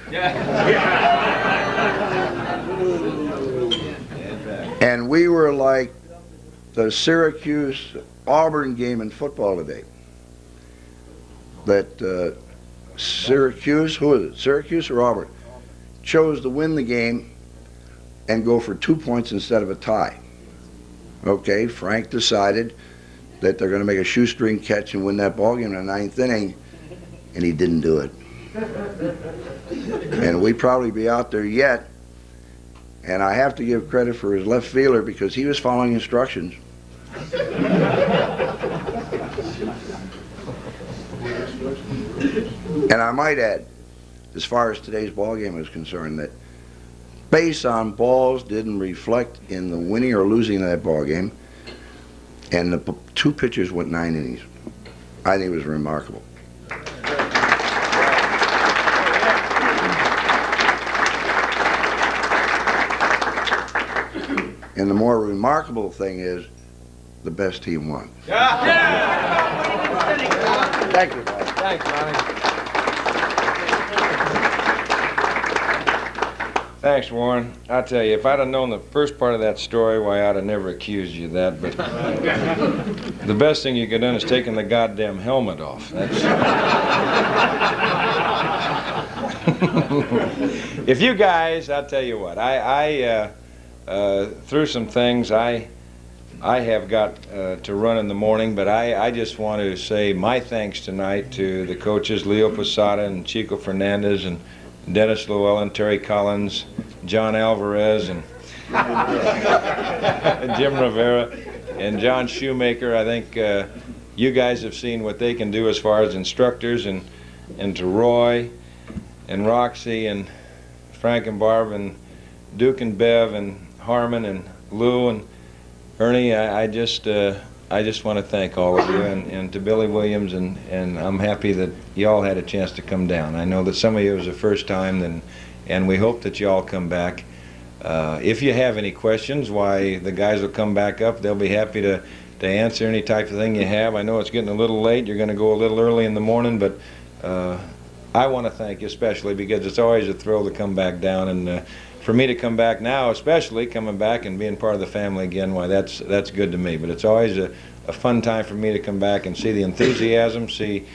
And we were like the Syracuse-Auburn game in football today. That Syracuse, who is it, Syracuse or Auburn, chose to win the game and go for 2 points instead of a tie. Okay, Frank decided that they're going to make a shoestring catch and win that ball game in the ninth inning, and he didn't do it. And we'd probably be out there yet, and I have to give credit for his left fielder because he was following instructions. And I might add, as far as today's ball game is concerned, that base on balls didn't reflect in the winning or losing of that ball game, and the two pitchers went 9 innings. I think it was remarkable. And the more remarkable thing is, the best team won. Thank you, Ronnie. Thanks, Ronnie. Thanks, Warren. I tell you, if I'd have known the first part of that story, why, I'd have never accused you of that. But the best thing you could have done is taken the goddamn helmet off. That's... If you guys, I'll tell you what, through some things, I have got to run in the morning, but I just want to say my thanks tonight to the coaches, Leo Posada and Chico Fernandez and Dennis Llewellyn, Terry Collins, John Alvarez, and Jim Rivera, and John Shoemaker. I think you guys have seen what they can do as far as instructors, and to Roy and Roxy and Frank and Barb and Duke and Bev and Harmon and Lou and Ernie. I just I just want to thank all of you, and to Billy Williams, and I'm happy that y'all had a chance to come down. I know that some of you it was the first time, and we hope that y'all come back. If you have any questions, why, the guys will come back up. They'll be happy to answer any type of thing you have. I know it's getting a little late. You're going to go a little early in the morning, but I want to thank you especially because it's always a thrill to come back down, and for me to come back now, especially coming back and being part of the family again, why, that's good to me. But it's always a fun time for me to come back and see the enthusiasm, see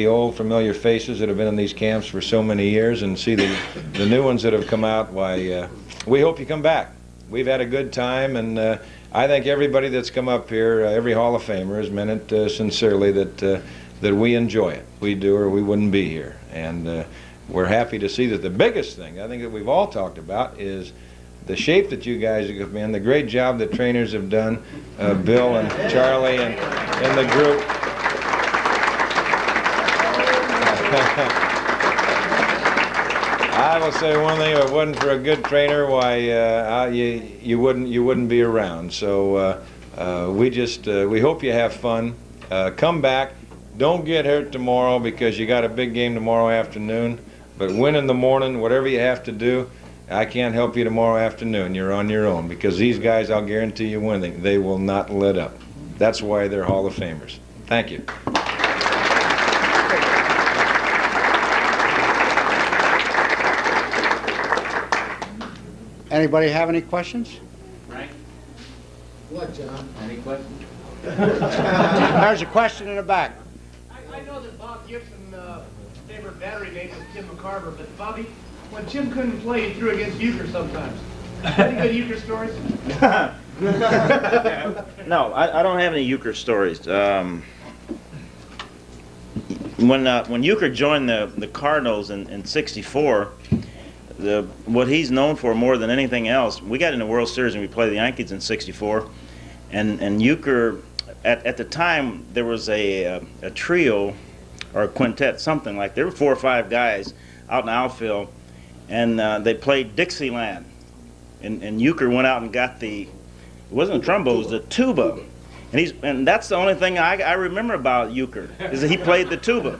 old familiar faces that have been in these camps for so many years, and see the new ones that have come out. Why, we hope you come back. We've had a good time, and I think everybody that's come up here, every Hall of Famer, has meant it sincerely that we enjoy it. We do, or we wouldn't be here. And we're happy to see that the biggest thing, I think, that we've all talked about is the shape that you guys have been, the great job that trainers have done, Bill and Charlie and the group. I will say one thing: if it wasn't for a good trainer, why, you wouldn't be around. So we hope you have fun. Come back. Don't get hurt tomorrow because you got a big game tomorrow afternoon. But win in the morning, whatever you have to do. I can't help you tomorrow afternoon. You're on your own, because these guys, I'll guarantee you one thing: they will not let up. That's why they're Hall of Famers. Thank you. Anybody have any questions? Frank? What, John? Any questions? There's a question in the back. I know that Bob Gibson favorite battery mate was Tim McCarver, but Bobby, when Tim couldn't play, he threw against euchre sometimes. Any good euchre stories? No, I don't have any euchre stories. When euchre joined the Cardinals in '64, what he's known for more than anything else, we got in the World Series and we played the Yankees in '64, and euchre, at the time there was a trio or a quintet, something like, there were 4 or 5 guys out in the outfield, and they played Dixieland, and euchre went out and got it wasn't a trombone, it was a tuba, and that's the only thing I remember about euchre, is that he played the tuba.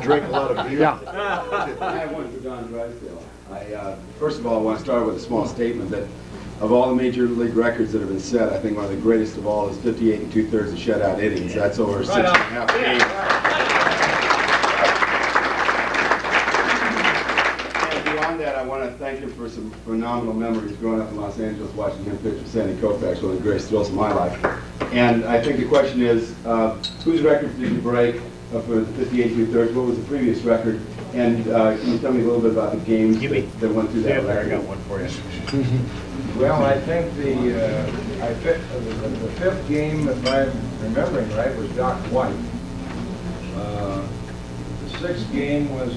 Drink a lot of beer. Yeah. I have one for Don Drysdale. First of all, I want to start with a small statement that of all the major league records that have been set, I think one of the greatest of all is 58 2/3 of shutout innings. That's over 6.5 games. And beyond that, I want to thank him for some phenomenal memories growing up in Los Angeles, watching him pitch with Sandy Koufax, one of the greatest thrills of my life. And I think the question is, whose records did you break for 58 2/3? What was the previous record? And can you tell me a little bit about the games that went through that record? I got one for you. Well, I think the 5th game, if I'm remembering right, was Doc White. The 6th game was.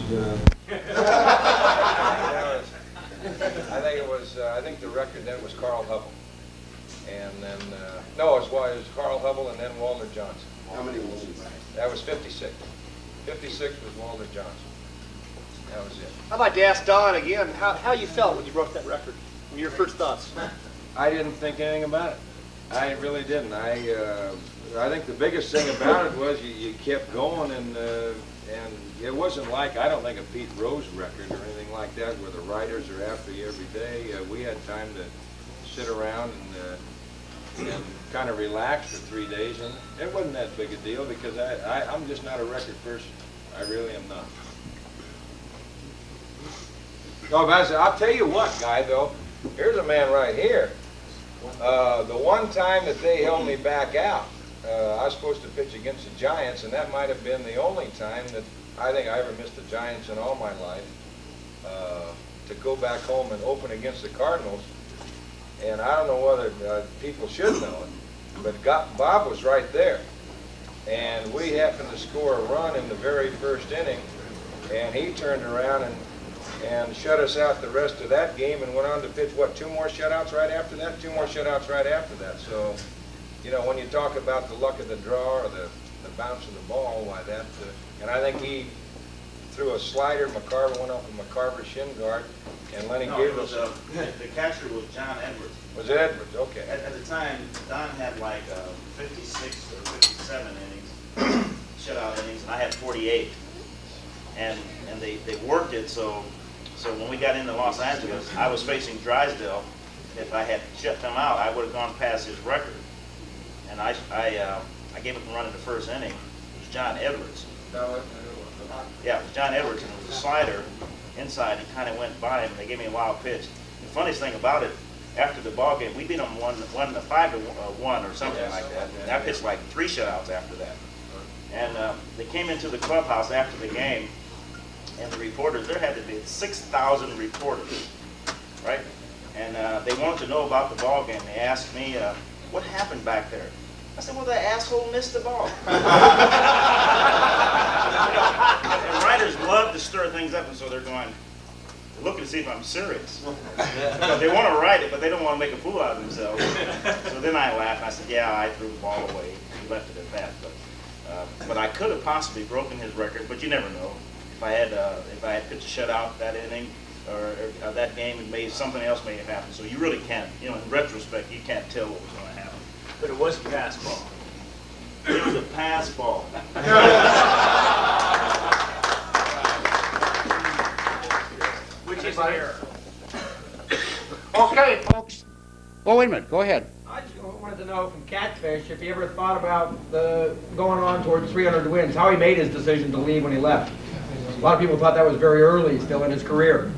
I think the record then was Carl Hubble, and then no, it was Carl Hubble and then Walter Johnson. How many was it? That was 56. 56 was Walter Johnson. That was it. I'd like to ask Don again how you felt when you broke that record. Your first thoughts? I didn't think anything about it. I really didn't. I think the biggest thing about it was you kept going, and it wasn't like, I don't think, a Pete Rose record or anything like that where the writers are after you every day. We had time to sit around and kind of relax for 3 days, and it wasn't that big a deal because I'm just not a record person. I really am not. No, but I'll tell you what, guy, though. Here's a man right here. The one time that they held me back out, I was supposed to pitch against the Giants, and that might have been the only time that I think I ever missed the Giants in all my life, to go back home and open against the Cardinals. And I don't know whether people should know it, but Bob was right there. And we happened to score a run in the very first inning, and he turned around and shut us out the rest of that game and went on to pitch, what, 2 more shutouts right after that? 2 more shutouts right after that. So, you know, when you talk about the luck of the draw or the bounce of the ball, why that, and I think he threw a slider, McCarver went off of McCarver's shin guard, And Lenny No, gave it was, us... the catcher was John Edwards. Was it Edwards? Okay. At the time, Don had like 56 or 57 innings, shutout innings, and I had 48. And they worked it so when we got into Los Angeles, I was facing Drysdale. If I had shut them out, I would have gone past his record. And I gave up a run in the first inning. It was John Edwards. Yeah, it was John Edwards, and it was a slider inside. He kind of went by him. They gave me a wild pitch. The funniest thing about it, after the ball game, we beat them 5-1 or something like that. And I pitched like 3 shutouts after that. And they came into the clubhouse after the game, and the reporters, there had to be 6,000 reporters, right? And they wanted to know about the ball game. They asked me, what happened back there? I said, well, that asshole missed the ball. And writers love to stir things up, and so they're looking to see if I'm serious. Because they want to write it, but they don't want to make a fool out of themselves. So then I laughed, and I said, yeah, I threw the ball away. He left it at that. But I could have possibly broken his record, but you never know. If I had pitched a shutout that inning, or that game, something else may have happened. So you really can't, in retrospect, you can't tell what was going to happen. But it was a pass ball. It was a pass ball. Which is an error. Okay, folks. Oh, wait a minute. Go ahead. I just wanted to know from Catfish if he ever thought about going on towards 300 wins, how he made his decision to leave when he left. A lot of people thought that was very early still in his career.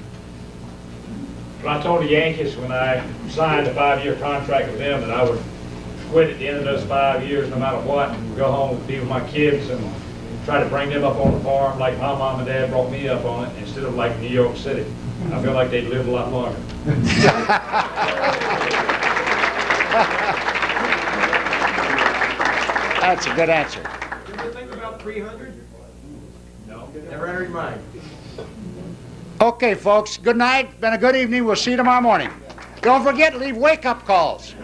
Well, I told the Yankees when I signed a 5-year contract with them that I would quit at the end of those 5 years no matter what, and go home and be with my kids and try to bring them up on the farm like my mom and dad brought me up on it, instead of like New York City. I feel like they'd live a lot longer. That's a good answer. Did you think about 300? No. Never entered your mind. Okay, folks. Good night. Been a good evening. We'll see you tomorrow morning. Don't forget, leave wake-up calls.